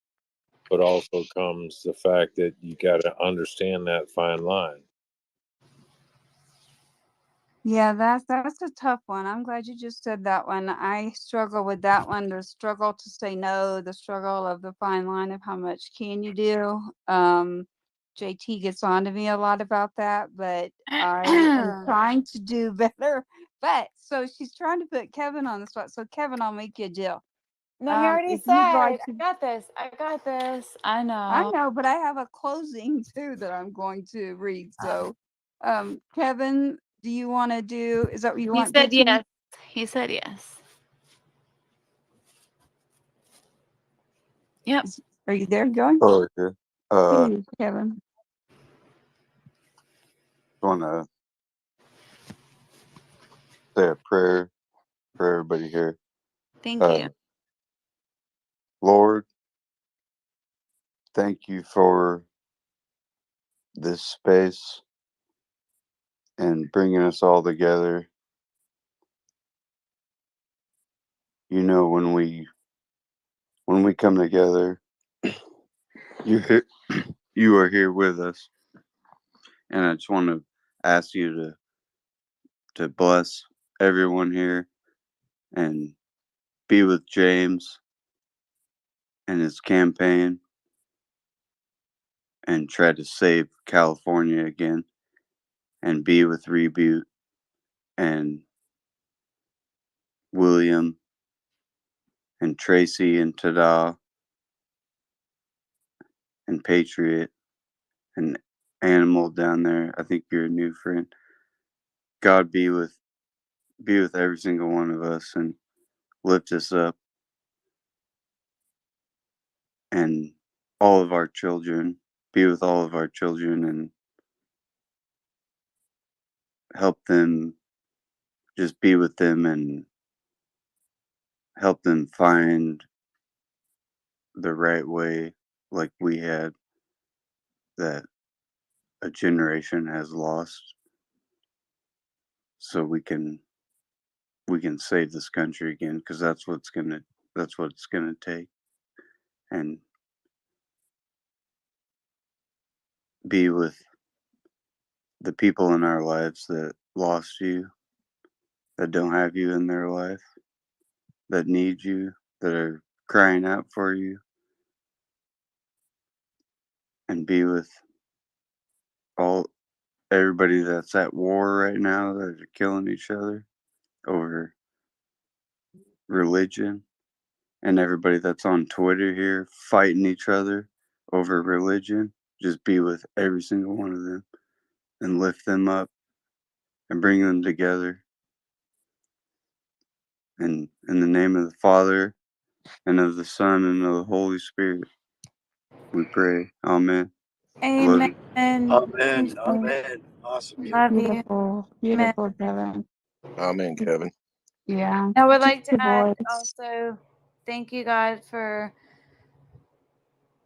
but also comes the fact that you got to understand that fine line. Yeah, that's a tough one. I'm glad you just said that one. I struggle with that one. The struggle to say no, the struggle of the fine line of how much can you do. JT gets on to me a lot about that, but I am trying to do better. But so she's trying to put Kevin on the spot. So Kevin, I'll make you a deal. No, he already If you'd said, like I to, got this. I got this. I know. I know, but I have a closing too that I'm going to read. So, Kevin, do you want to do? Is that what you He want? said JT? yes. He said yes. Yep. Are you there? Going? Oh, okay. Please, Kevin. Want to say a prayer for everybody here. Thank you. Lord, thank you for this space and bringing us all together. You know, when we come together, you are here with us, and I just want to ask you to bless everyone here and be with James and his campaign and try to save California again, and be with Reboot and William and Tracy and Tada and Patriot and Animal down there. I think you're a new friend. God be with every single one of us and lift us up, and all of our children. Be with all of our children and help them, just be with them and help them find the right way, like we had, that a generation has lost, so we can save this country again, because that's what it's gonna take. And be with the people in our lives that lost you, that don't have you in their life, that need you, that are crying out for you, and be with all everybody that's at war right now, that are killing each other over religion, and everybody that's on Twitter here fighting each other over religion. Just be with every single one of them and lift them up and bring them together. And in the name of the Father and of the Son and of the Holy Spirit, we pray. Amen. Love you. Amen. Amen. Amen. Awesome. Beautiful. Love you. Beautiful, Amen. beautiful, Kevin. Amen, Kevin. Yeah. I would like Just to the add voice. also, thank you, God, for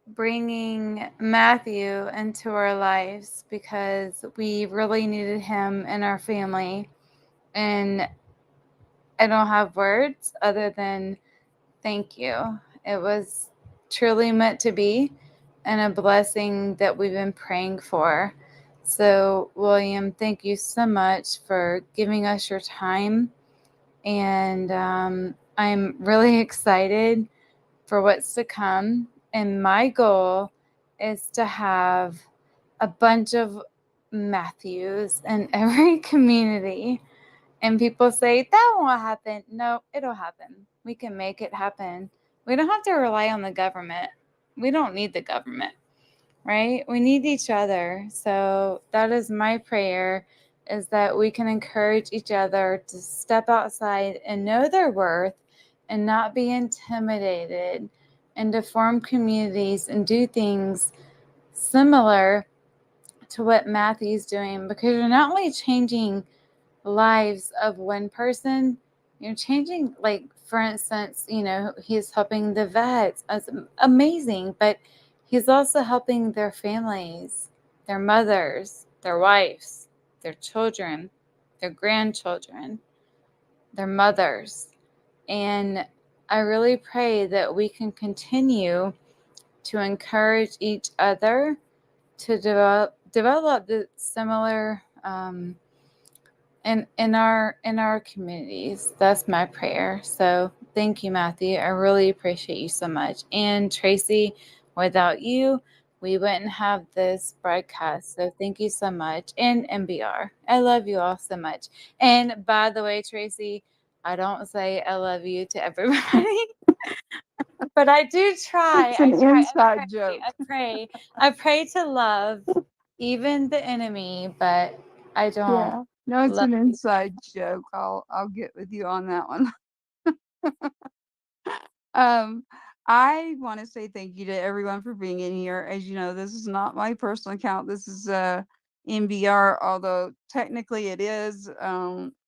bringing Matthew into our lives, because we really needed him in our family. And I don't have words other than thank you. It was truly meant to be, and a blessing that we've been praying for. So, William, thank you so much for giving us your time. And I'm really excited for what's to come. And my goal is to have a bunch of Matthews in every community. And people say, that won't happen. No, it'll happen. We can make it happen. We don't have to rely on the government. We don't need the government, right? We need each other. So that is my prayer, is that we can encourage each other to step outside and know their worth and not be intimidated, and to form communities and do things similar to what Matthew's doing, because you're not only changing lives of one person, you're changing, like, for instance, he's helping the vets. That's amazing, but he's also helping their families, their mothers, their wives, their children, their grandchildren. their mothers. And I really pray that we can continue to encourage each other to develop the similar in our communities. That's my prayer. So thank you, Matthew. I really appreciate you so much. And Tracy, without you, we wouldn't have this broadcast. So thank you so much. And MBR, I love you all so much. And by the way, Tracy, I don't say I love you to everybody. But I do try. It's an inside I joke. I pray to love even the enemy, but I don't Yeah. No, it's love an you. inside joke. I'll get with you on that one. I want to say thank you to everyone for being in here. As you know, this is not my personal account. This is MBR, although technically it is.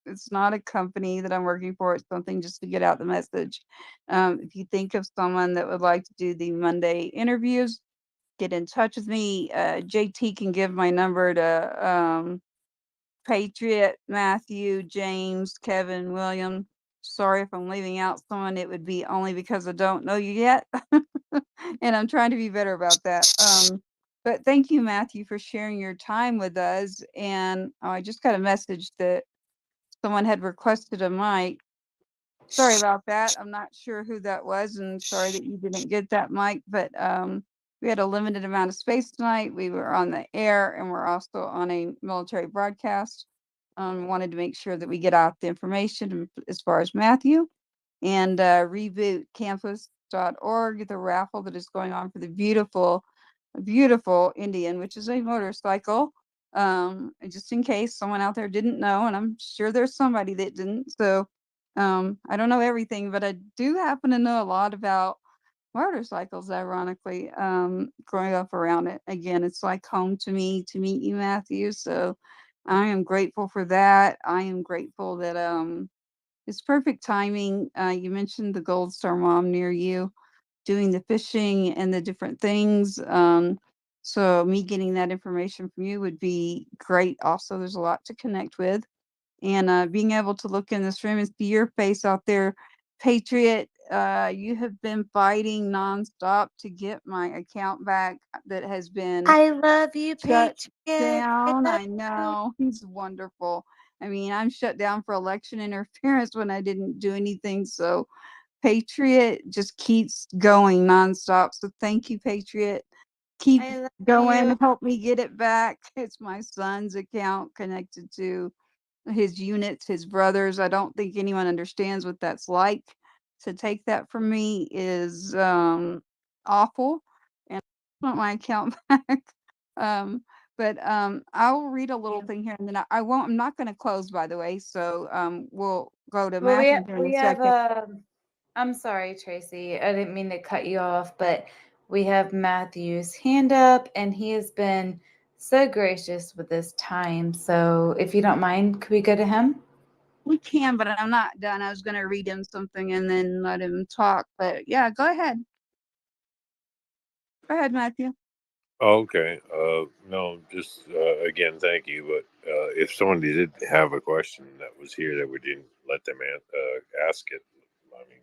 It's not a company that I'm working for. It's something just to get out the message. If you think of someone that would like to do the Monday interviews, get in touch with me. JT can give my number to Patriot, Matthew, James, Kevin, William. Sorry if I'm leaving out someone. It would be only because I don't know you yet. And I'm trying to be better about that. But thank you, Matthew, for sharing your time with us. And I just got a message that someone had requested a mic. Sorry about that. I'm not sure who that was, and sorry that you didn't get that mic, but we had a limited amount of space tonight. We were on the air and we're also on a military broadcast. Wanted to make sure that we get out the information as far as Matthew and rebootcampus.org, the raffle that is going on for the beautiful Indian, which is a motorcycle. Just in case someone out there didn't know, and I'm sure there's somebody that didn't. So I don't know everything, but I do happen to know a lot about motorcycles, ironically, growing up around it. Again, it's like home to me to meet you, Matthew. So I am grateful for that. I am grateful that it's perfect timing. You mentioned the Gold Star Mom near you doing the fishing and the different things. So me getting that information from you would be great. Also, there's a lot to connect with. And being able to look in this room and see your face out there, Patriot, you have been fighting nonstop to get my account back that has been I love you, shut Patriot. down. I I love know. He's wonderful. I mean, I'm shut down for election interference when I didn't do anything. So Patriot just keeps going nonstop. So thank you, Patriot. Keep I love going. you. Help me get it back. It's my son's account connected to his units, his brothers. I don't think anyone understands what that's like. To take that from me is awful, and I want my account back. Um, but I'll read a little thing here, and then I won't. I'm not going to close, by the way. So we'll go to Well, Matthew here in a we have second. I'm sorry, Tracy. I didn't mean to cut you off, but we have Matthew's hand up, and he has been so gracious with this time. So if you don't mind, could we go to him? We can, but I'm not done. I was going to read him something and then let him talk. But yeah, go ahead. Go ahead, Matthew. Okay. No, just again, thank you. But if somebody did have a question that was here that we didn't let them ask it, I mean,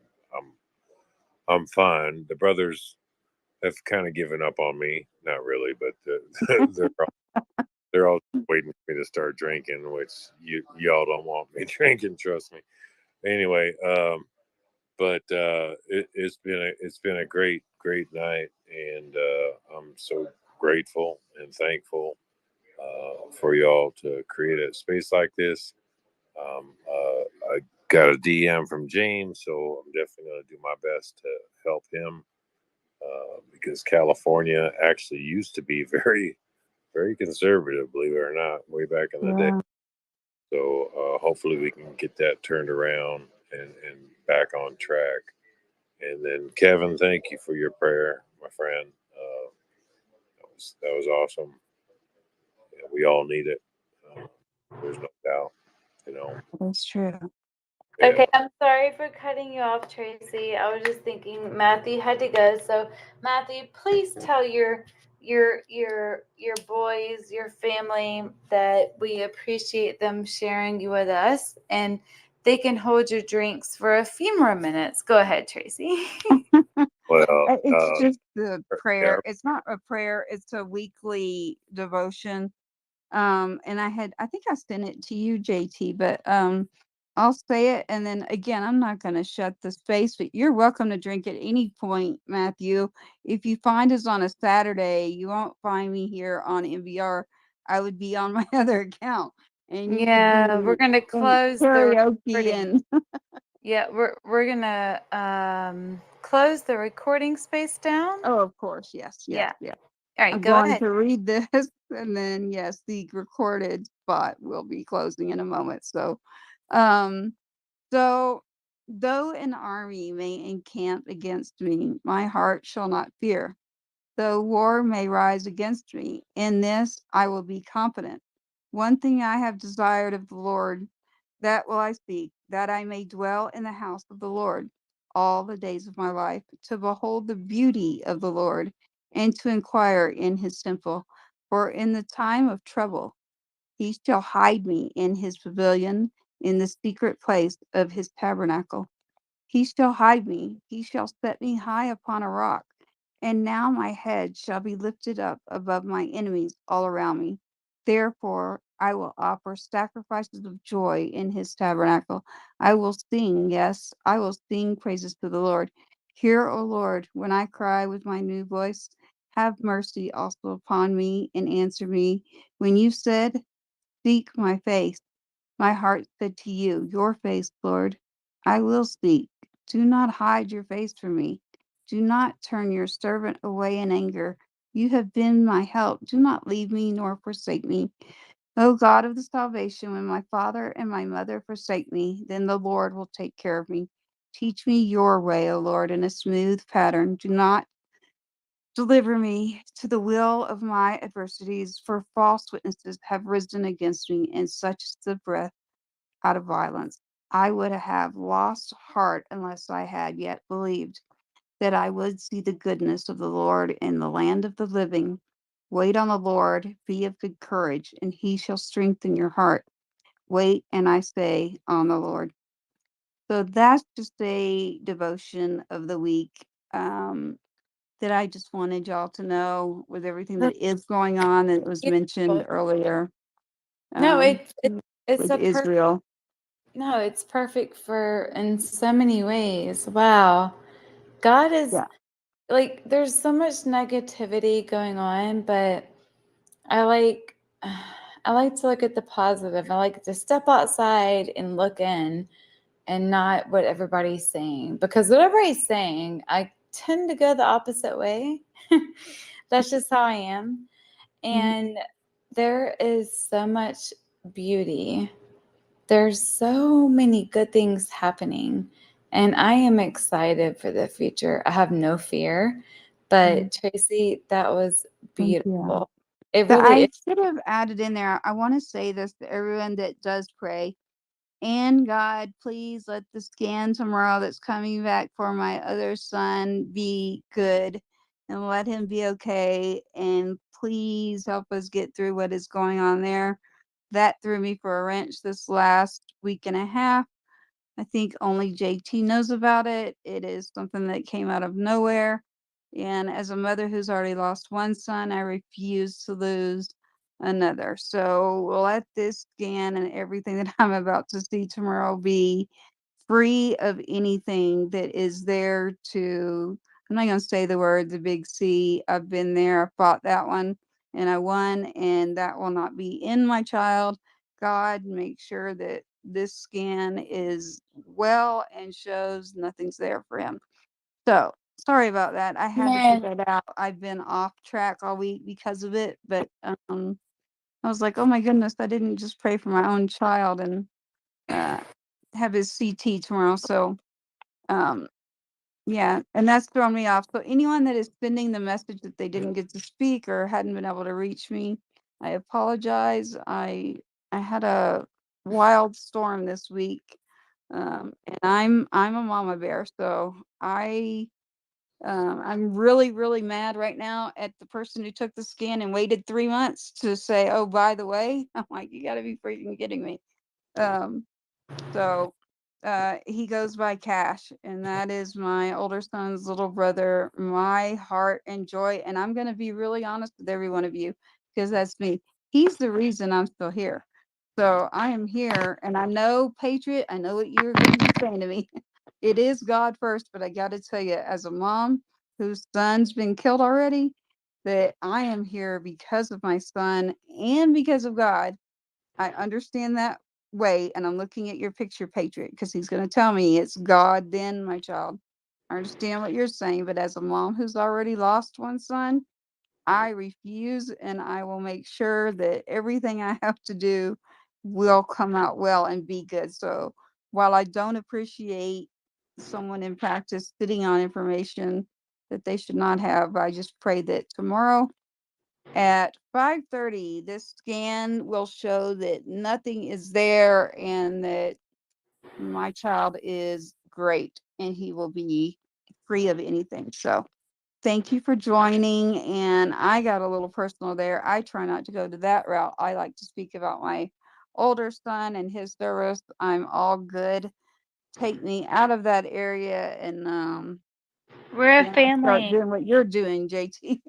I'm fine. The brothers have kind of given up on me. Not really, but they're all waiting for me to start drinking, which y'all don't want me drinking. Trust me. Anyway, but it's been a great night, and I'm so grateful and thankful for y'all to create a space like this. I got a DM from James, so I'm definitely going to do my best to help him because California actually used to be very conservative, believe it or not, way back in the day. So hopefully we can get that turned around and back on track. And then Kevin, thank you for your prayer, my friend. That was awesome. Yeah, we all need it. There's no doubt. You know. That's true. Yeah. Okay, I'm sorry for cutting you off, Tracy. I was just thinking Matthew had to go. So Matthew, please tell your boys, your family that we appreciate them sharing you with us and they can hold your drinks for a few more minutes. Go ahead, Tracy. Well, It's just the there prayer. are It's not a prayer, it's a weekly devotion. And I think I sent it to you, JT, but I'll say it, and then again, I'm not going to shut the space, but you're welcome to drink at any point, Matthew. If you find us on a Saturday, you won't find me here on MBR. I would be on my other account, and you would Yeah, we're be gonna in close the karaoke recording. and Yeah, we're gonna close the recording space down. oh, of course, yes, Yeah. yes. All right, I'm go going ahead. to read this, and then yes, the recorded spot will be closing in a moment. Um, so though an army may encamp against me, my heart shall not fear. Though war may rise against me, in this I will be confident. One thing I have desired of the Lord, that will I seek, that I may dwell in the house of the Lord all the days of my life, to behold the beauty of the Lord, and to inquire in his temple. For in the time of trouble he shall hide me in his pavilion, in the secret place of his tabernacle. He shall hide me, he shall set me high upon a rock. And now my head shall be lifted up above my enemies all around me. Therefore I will offer sacrifices of joy in his tabernacle. I will sing, yes, I will sing praises to the Lord. Hear, O Lord, when I cry with my new voice. Have mercy also upon me and answer me. When you said, seek my face, my heart said to you, your face, Lord, I will seek. Do not hide your face from me. Do not turn your servant away in anger. You have been my help. Do not leave me nor forsake me. O God of the salvation, when my father and my mother forsake me, then the Lord will take care of me. Teach me your way, O Lord, in a smooth pattern. Do not deliver me to the will of my adversities, for false witnesses have risen against me, and such is the breath out of violence. I would have lost heart unless I had yet believed that I would see the goodness of the Lord in the land of the living. Wait on the Lord, be of good courage, and he shall strengthen your heart. Wait, and I say, on the Lord. So that's just a devotion of the week that I just wanted y'all to know with everything that is going on that was mentioned earlier No, it's with a perfect. Israel. No, it's perfect for in so many ways. Wow. God is Yeah. like there's so much negativity going on, but I like I like to look at the positive. I like to step outside and look in and not what everybody's saying. Because what everybody's saying, I tend to go the opposite way. That's just how I am. And there is so much beauty. There's so many good things happening. And I am excited for the future. I have no fear. But Tracy, that was beautiful. It So really I is. should have added in there. I want to say this to everyone that does pray. And God, please let the scan tomorrow that's coming back for my other son be good and let him be okay. And please help us get through what is going on there. That threw me for a wrench this last week and a half. I think only JT knows about it. It is something that came out of nowhere. And as a mother who's already lost one son, I refuse to lose another. So we'll let this scan and everything that I'm about to see tomorrow be free of anything that is there to, I'm not going to say the word, the big C. I've been there, I fought that one and I won, and that will not be in my child. God, make sure that this scan is well and shows nothing's there for him. So sorry about that. I had to Man, put that out. I've been off track all week because of it, but I was like, oh my goodness, I didn't just pray for my own child and have his CT tomorrow. So yeah, and that's thrown me off. So anyone that is sending the message that they didn't get to speak or hadn't been able to reach me, I apologize. I had a wild storm this week. And I'm a mama bear, so I'm really, really mad right now at the person who took the scan and waited 3 months to say, oh, by the way, I'm like, you gotta be freaking kidding me. So he goes by Cash, and that is my older son's little brother, my heart and joy. And I'm going to be really honest with every one of you because that's me. He's the reason I'm still here. So I am here, and I know, Patriot, I know what you're going to be saying to me. It is God first, but I got to tell you, as a mom whose son's been killed already, that I am here because of my son and because of God. I understand that way, and I'm looking at your picture, Patriot, because he's going to tell me it's God, then my child. I understand what you're saying, but as a mom who's already lost one son, I refuse, and I will make sure that everything I have to do will come out well and be good. So while I don't appreciate someone in practice sitting on information that they should not have, I just pray that tomorrow at 5:30, this scan will show that nothing is there and that my child is great and he will be free of anything. So thank you for joining. And I got a little personal there. I try not to go to that route. I like to speak about my older son and his service. I'm all good. Take me out of that area, and We're a then I'll start family. doing what you're doing, JT.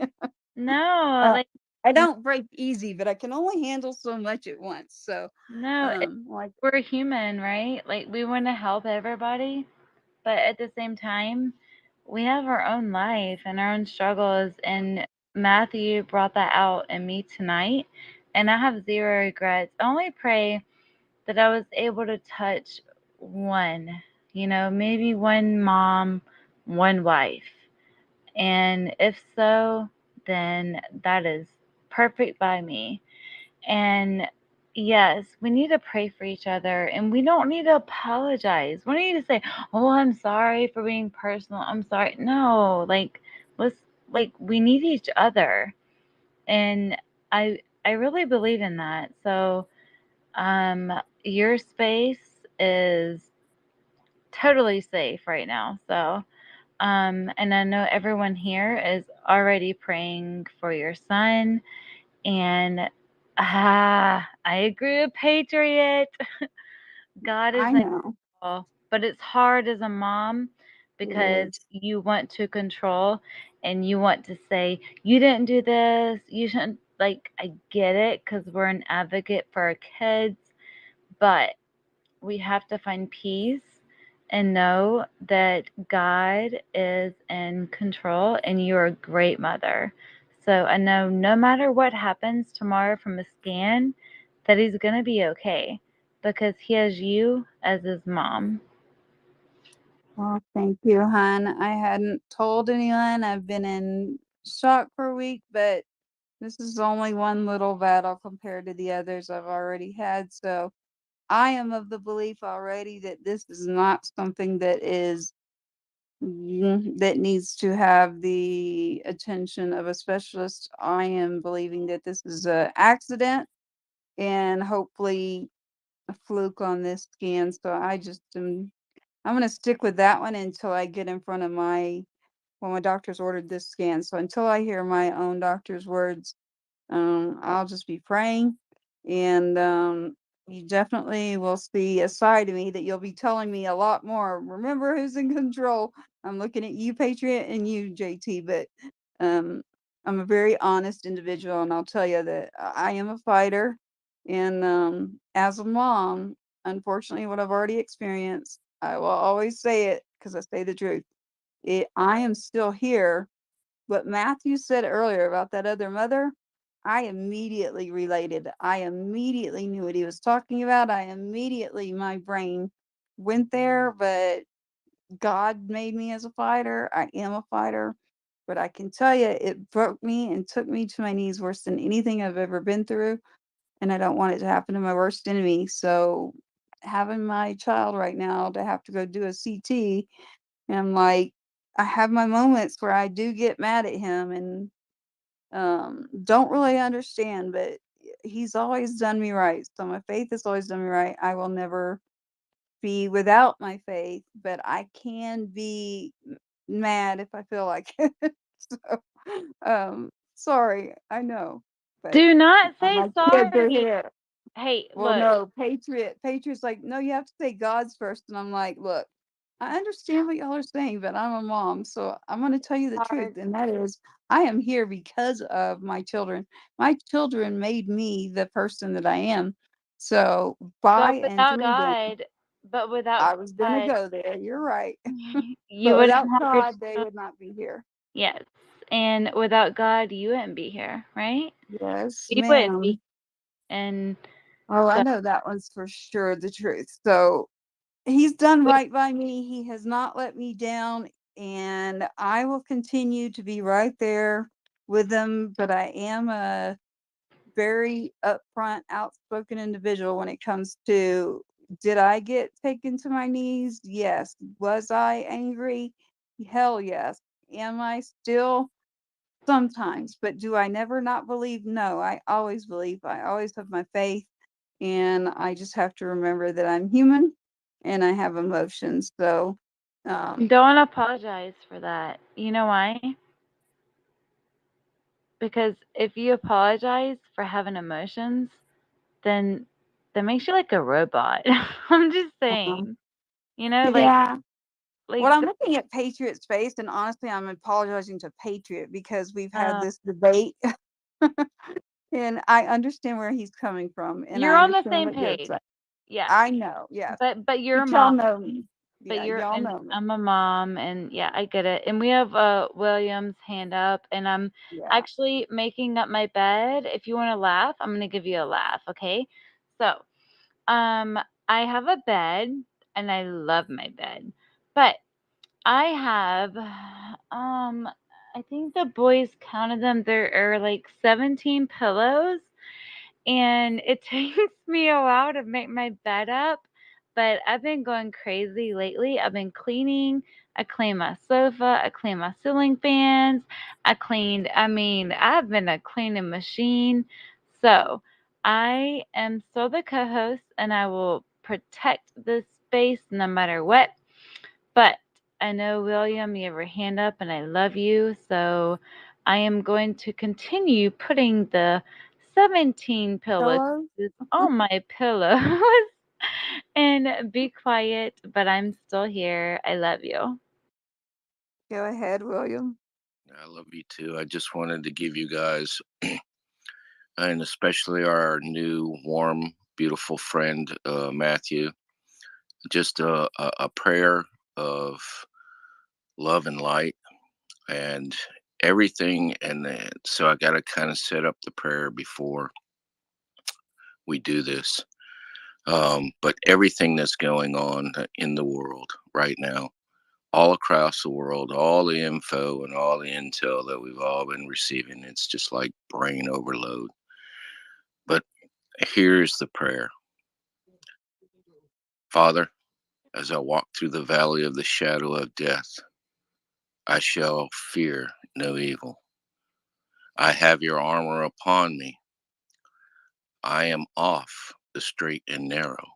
No, Uh, like I don't break easy, but I can only handle so much at once. So, no, like, we're human, right? Like we want to help everybody, but at the same time, we have our own life and our own struggles. And Matthew brought that out in me tonight, and I have zero regrets. I only pray that I was able to touch one, maybe one mom, one wife. And if so, then that is perfect by me. And yes, we need to pray for each other, and we don't need to apologize. We don't need to say, "Oh, I'm sorry for being personal. I'm sorry." No, let's we need each other. And I really believe in that. So, your space is totally safe right now. So, and I know everyone here is already praying for your son. And I agree with Patriot. God is I in know control, but it's hard as a mom it because is. you want to control and you want to say, you didn't do this, you shouldn't. Like, I get it because we're an advocate for our kids, but we have to find peace and know that God is in control and you're a great mother. So I know no matter what happens tomorrow from a scan, that he's going to be okay because he has you as his mom. Well, thank you, hon. I hadn't told anyone. I've been in shock for a week, but this is only one little battle compared to the others I've already had. So I am of the belief already that this is not something that is that needs to have the attention of a specialist. I am believing that this is an accident and hopefully a fluke on this scan. So I'm going to stick with that one until I get in front of my doctor's ordered this scan. So until I hear my own doctor's words, I'll just be praying, and you definitely will see a side of me that you'll be telling me a lot more. Remember who's in control. I'm looking at you, Patriot, and you, JT, but um, I'm a very honest individual, and I'll tell you that I am a fighter. And as a mom, unfortunately, what I've already experienced, I will always say it because I say the truth. I am still here. What Matthew said earlier about that other mother, I immediately related. I immediately knew what he was talking about. My brain went there, but God made me as a fighter. I am a fighter. But I can tell you, it broke me and took me to my knees worse than anything I've ever been through. And I don't want it to happen to my worst enemy. So having my child right now to have to go do a CT, and I'm like, I have my moments where I do get mad at him and don't really understand, but he's always done me right. So my faith has always done me right. I will never be without my faith, but I can be mad if I feel like it. So, sorry, I know, but Do not say my kids are sorry. here. Hey, Well, look, no, Patriot's like, no, you have to say God's first. And I'm like, look, I understand what y'all are saying, but I'm a mom, so I'm going to tell you the truth. hard, And that is, I am here because of my children. My children made me the person that I am. So by but and without through them, God, but without I was going to God, go there. You're right. you But wouldn't without have your God, they children. would not be here. Yes, and without God, you wouldn't be here, right? Yes, We wouldn't be. ma'am. And Oh, I so, know that one's for sure the truth. So he's done but right by me. He has not let me down, and I will continue to be right there with him. But I am a very upfront, outspoken individual when it comes to, did I get taken to my knees? Yes. Was I angry? Hell yes. Am I still? Sometimes. But do I never not believe? No, I always believe. I always have my faith. And I just have to remember that I'm human and I have emotions. So, don't apologize for that. You know why? Because if you apologize for having emotions, then that makes you like a robot. I'm just um, saying. You know, yeah. like Well, I'm looking at Patriot's face, and honestly, I'm apologizing to Patriot because we've had this debate, and I understand where he's coming from, and you're I on the understand same what you're page. saying. Yeah. I know, yes, But you're a but y'all mom. know me. But Yeah, you're y'all and know me. I'm a mom, and yeah, I get it. And we have William's hand up, and I'm Yeah. actually making up my bed. If you want to laugh, I'm gonna give you a laugh, okay? So, um, I have a bed, and I love my bed, but I have I think the boys counted them. There are like 17 pillows, and it takes me a while to make my bed up, but I've been going crazy lately. I've been cleaning. I cleaned my sofa. I cleaned my ceiling fans. I've been a cleaning machine. So I am still the co host and I will protect this space no matter what. But I know, William, you have your hand up and I love you. So I am going to continue putting the 17 Hello. pillowcases on my pillows and be quiet, but I'm still here. I love you. Go ahead, William. I love you too. I just wanted to give you guys, and especially our new, warm, beautiful friend, Matthew, just a prayer of love and light and everything. And then, so I got to kind of set up the prayer before we do this. But everything that's going on in the world right now, all across the world, all the info and all the intel that we've all been receiving, it's just like brain overload. But here's the prayer. Father, as I walk through the valley of the shadow of death, I shall fear no evil. I have your armor upon me. I am off the straight and narrow.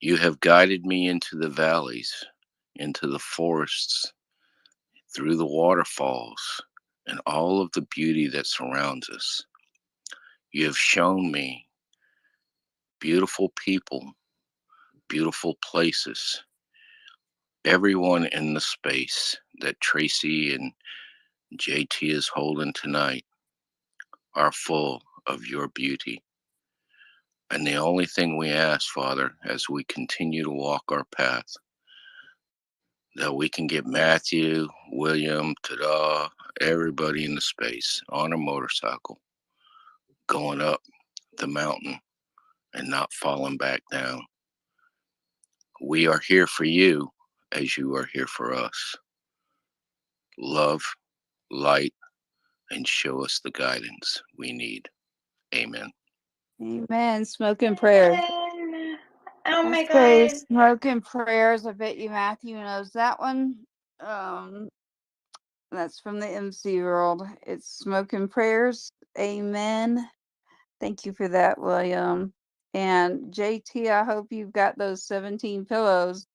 You have guided me into the valleys, into the forests, through the waterfalls, and all of the beauty that surrounds us. You have shown me beautiful people, beautiful places. Everyone in the space that Tracy and JT is holding tonight are full of your beauty. And the only thing we ask, Father, as we continue to walk our path, that we can get Matthew, William, Tada, everybody in the space on a motorcycle going up the mountain and not falling back down. We are here for you as you are here for us. Love, light, and show us the guidance we need. Amen. Amen. Smoking prayers. Amen. Oh I my say God. smoking prayers. I bet you Matthew knows that one. That's from the MC world. It's smoking prayers. Amen. Thank you for that, William. And JT, I hope you've got those 17 pillows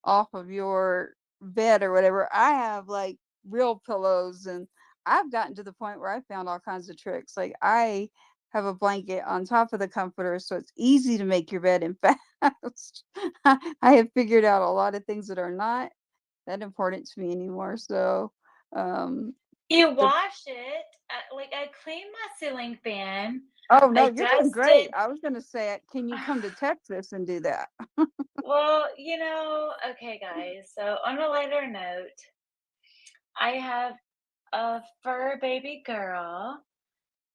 off of your bed or whatever. I have like real pillows, and I've gotten to the point where I found all kinds of tricks. Like I have a blanket on top of the comforter so it's easy to make your bed in fast. I have figured out a lot of things that are not that important to me anymore. So, um, You the wash it. Like I cleaned my ceiling fan. oh no, I you're doing great. dusted. I was gonna say, can you come to Texas and do that? Well, okay, guys. So on a lighter note, I have a fur baby girl.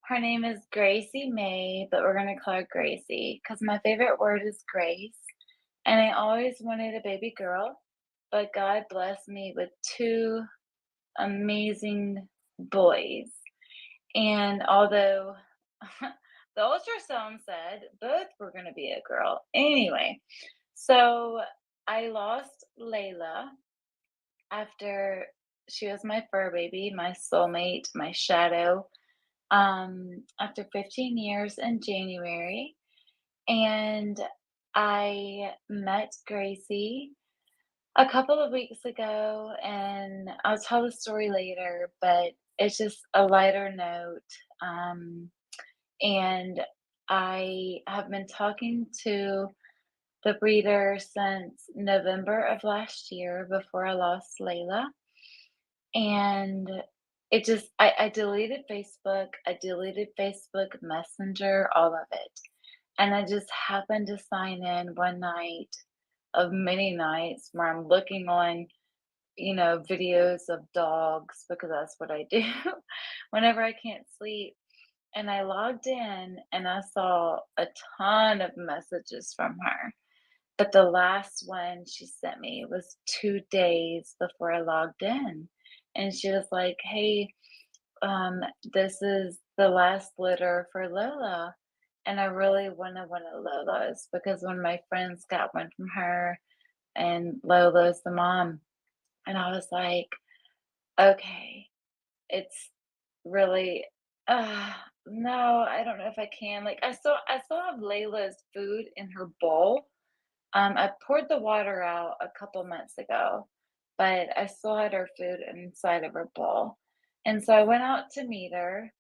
Her name is Gracie May, but we're gonna call her Gracie because my favorite word is grace. And I always wanted a baby girl, but God blessed me with two amazing boys. And although the ultrasound said both were going to be a girl. Anyway, so I lost Layla after she was my fur baby, my soulmate, my shadow, after 15 years in January. And I met Gracie a couple of weeks ago, and I'll tell the story later, but it's just a lighter note. And I have been talking to the breeder since November of last year before I lost Layla. And I deleted Facebook, I deleted Facebook Messenger, all of it. And I just happened to sign in one night of many nights where I'm looking on, videos of dogs because that's what I do whenever I can't sleep. And I logged in and I saw a ton of messages from her. But the last one she sent me was 2 days before I logged in. And she was like, hey, this is the last litter for Lola. And I really want one of Lola's because one of my friends got one from her and Lola's the mom. And I was like, okay, it's really, no, I don't know if I can. Like I still have Layla's food in her bowl. I poured the water out a couple months ago, but I still had her food inside of her bowl. And so I went out to meet her.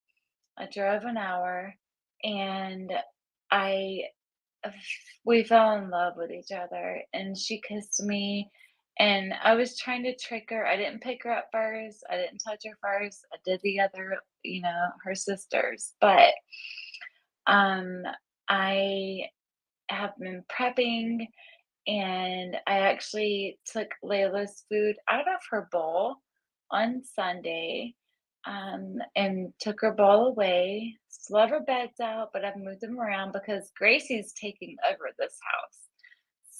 I drove an hour and I we fell in love with each other and she kissed me and I was trying to trick her. I didn't pick her up first. I didn't touch her first. I did the other, her sisters. But um I have been prepping and I actually took Layla's food out of her bowl on Sunday, and took her bowl away. Still have her beds out, but I've moved them around because Gracie's taking over this house.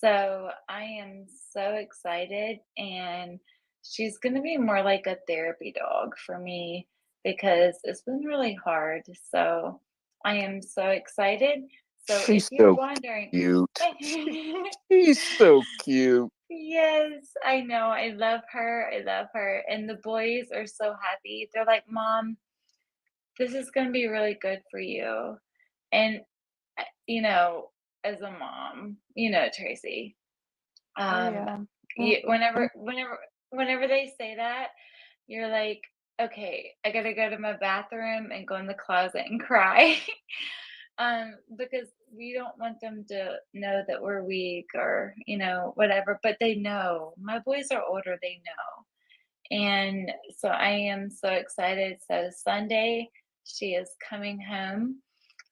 So I am so excited, and she's going to be more like a therapy dog for me because it's been really hard. So I am so excited. So if She's you're so wondering, cute. She's so cute. yes, I know. I love her. I love her. And the boys are so happy. They're like, Mom, this is going to be really good for you. And, as a mom, Tracy, Oh um, yeah. you, whenever they say that, you're like, okay, I gotta go to my bathroom and go in the closet and cry. Because we don't want them to know that we're weak or, whatever, but they know. My boys are older, they know. And so I am so excited. So Sunday, she is coming home.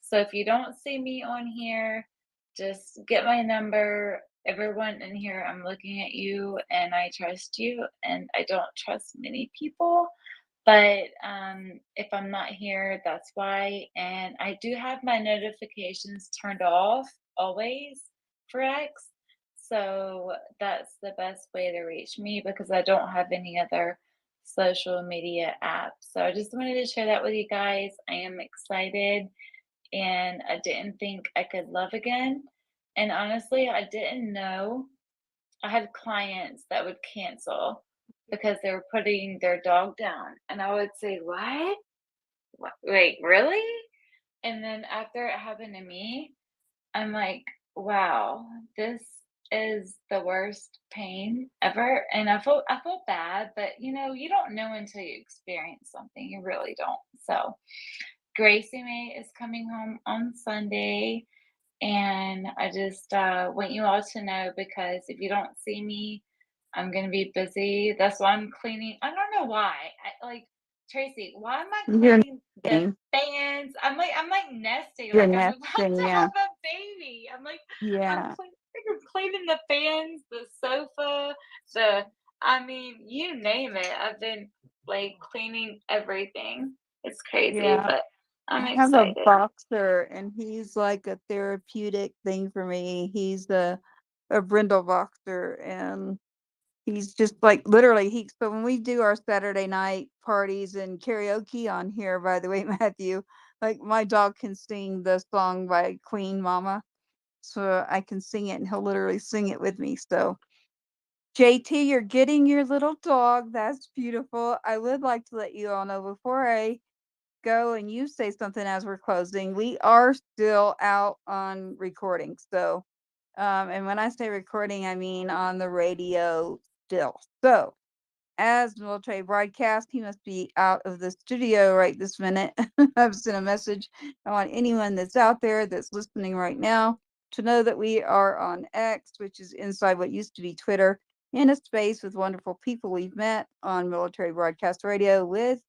So if you don't see me on here, just get my number. Everyone in here, I'm looking at you and I trust you, and I don't trust many people. But if I'm not here, that's why. And I do have my notifications turned off always for X. So that's the best way to reach me because I don't have any other social media apps. So I just wanted to share that with you guys. I am excited and I didn't think I could love again. And honestly, I didn't know. I had clients that would cancel because they were putting their dog down. And I would say, what? Wait, really? And then after it happened to me, I'm like, wow, this is the worst pain ever. And I felt bad, but you don't know until you experience something. You really don't. So Gracie May is coming home on Sunday, and I just want you all to know, because if you don't see me, I'm gonna be busy. That's why I'm cleaning. I don't know why. Like, Tracy, why am I You're cleaning the nesting. fans? I'm like nesting, You're like I'm about nesting, to yeah. have a baby. I'm Yeah. cleaning the fans, the sofa, I mean, you name it. I've been like cleaning everything. It's crazy, Yeah. but I I'm have a excited. boxer, and he's like a therapeutic thing for me. He's a brindle boxer, and he's just like literally so when we do our Saturday night parties and karaoke on here, by the way, Matthew, like my dog can sing the song by Queen Mama. So I can sing it and he'll literally sing it with me. So JT, you're getting your little dog. That's beautiful. I would like to let you all know before I go and you say something as we're closing, we are still out on recording. So, and when I say recording, I mean on the radio still. So, as military broadcast, he must be out of the studio right this minute. I've sent a message. I want anyone that's out there that's listening right now to know that we are on X, which is inside what used to be Twitter, in a space with wonderful people we've met on Military Broadcast Radio with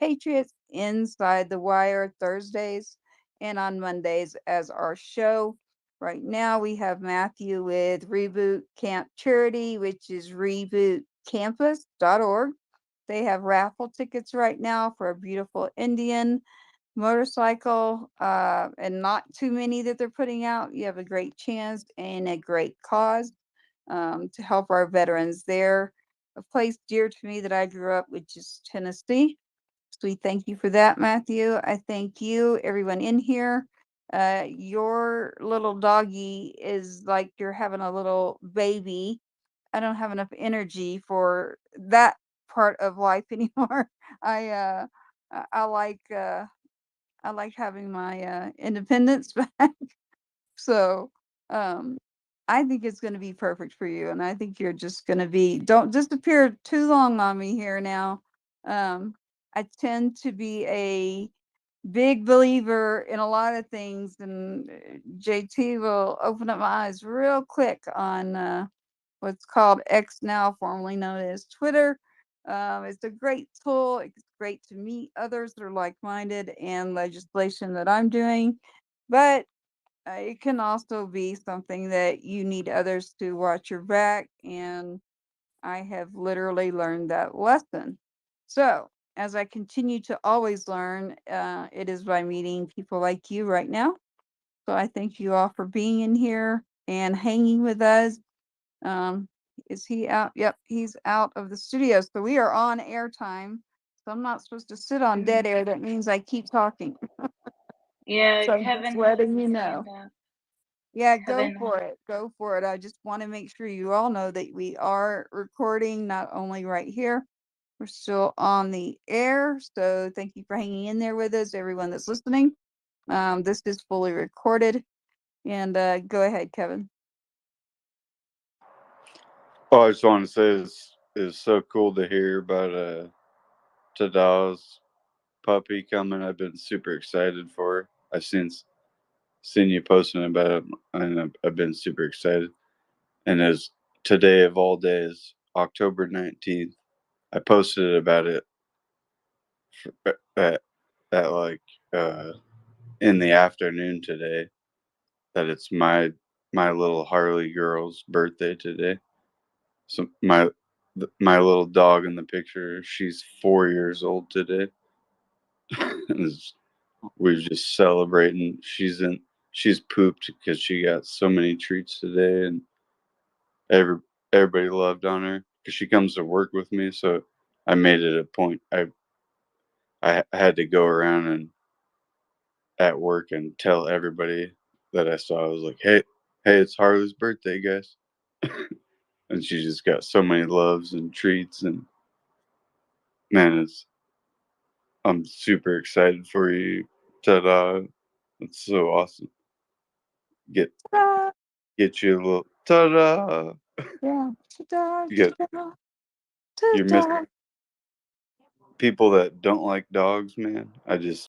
Patriots Inside the Wire Thursdays and on Mondays as our show. Right now, we have Matthew with Reboot Camp Charity, which is rebootcampus.org. They have raffle tickets right now for a beautiful Indian motorcycle, and not too many that they're putting out. You have a great chance and a great cause to help our veterans there. A place dear to me that I grew up, which is Tennessee. So we thank you for that, Matthew. I thank you, everyone in here. Your little doggy is like you're having a little baby. I don't have enough energy for that part of life anymore. I uh I I like having my independence back. So um I think it's going to be perfect for you, and I think you're just going to be, don't disappear too long on me here now. I tend to be a big believer in a lot of things, and JT will open up my eyes real quick on what's called X now, formerly known as Twitter. It's a great tool. It's great to meet others that are like-minded and legislation that I'm doing, but it can also be something that you need others to watch your back, and I have literally learned that lesson. So, as I continue to always learn, it is by meeting people like you right now. So, I thank you all for being in here and hanging with us. Um, is he out? Yep, he's out of the studio. So, we are on airtime. So, I'm not supposed to sit on dead air. That means I keep talking. Yeah, So, I'm just Kevin has letting his you know. hand up. Yeah, go Kevin, for it. Go for it. I just want to make sure you all know that we are recording, not only right here, we're still on the air. So thank you for hanging in there with us, everyone that's listening. This is fully recorded. And go ahead, Kevin. Oh, I just want to say it's so cool to hear about Tadaw's puppy coming. I've been super excited for her. I've seen you posting about it, and I've been super excited. And as today of all days, October 19th, I posted about it at, at like in the afternoon today, that it's my little Harley girl's birthday today. So my little dog in the picture, she's 4 years old today. And we're just celebrating. She's pooped because she got so many treats today, and every everybody loved on her because she comes to work with me. So I made it a point. I had to go around and at work and tell everybody that I saw. I was like, hey, it's Harley's birthday, guys. And she just got so many loves and treats, and man, I'm super excited for you, ta-da. It's so awesome. Get Ta-da! get you a little ta-da. Yeah. Ta-da, You get ta-da, you're missing ta-da. people that don't like dogs, man.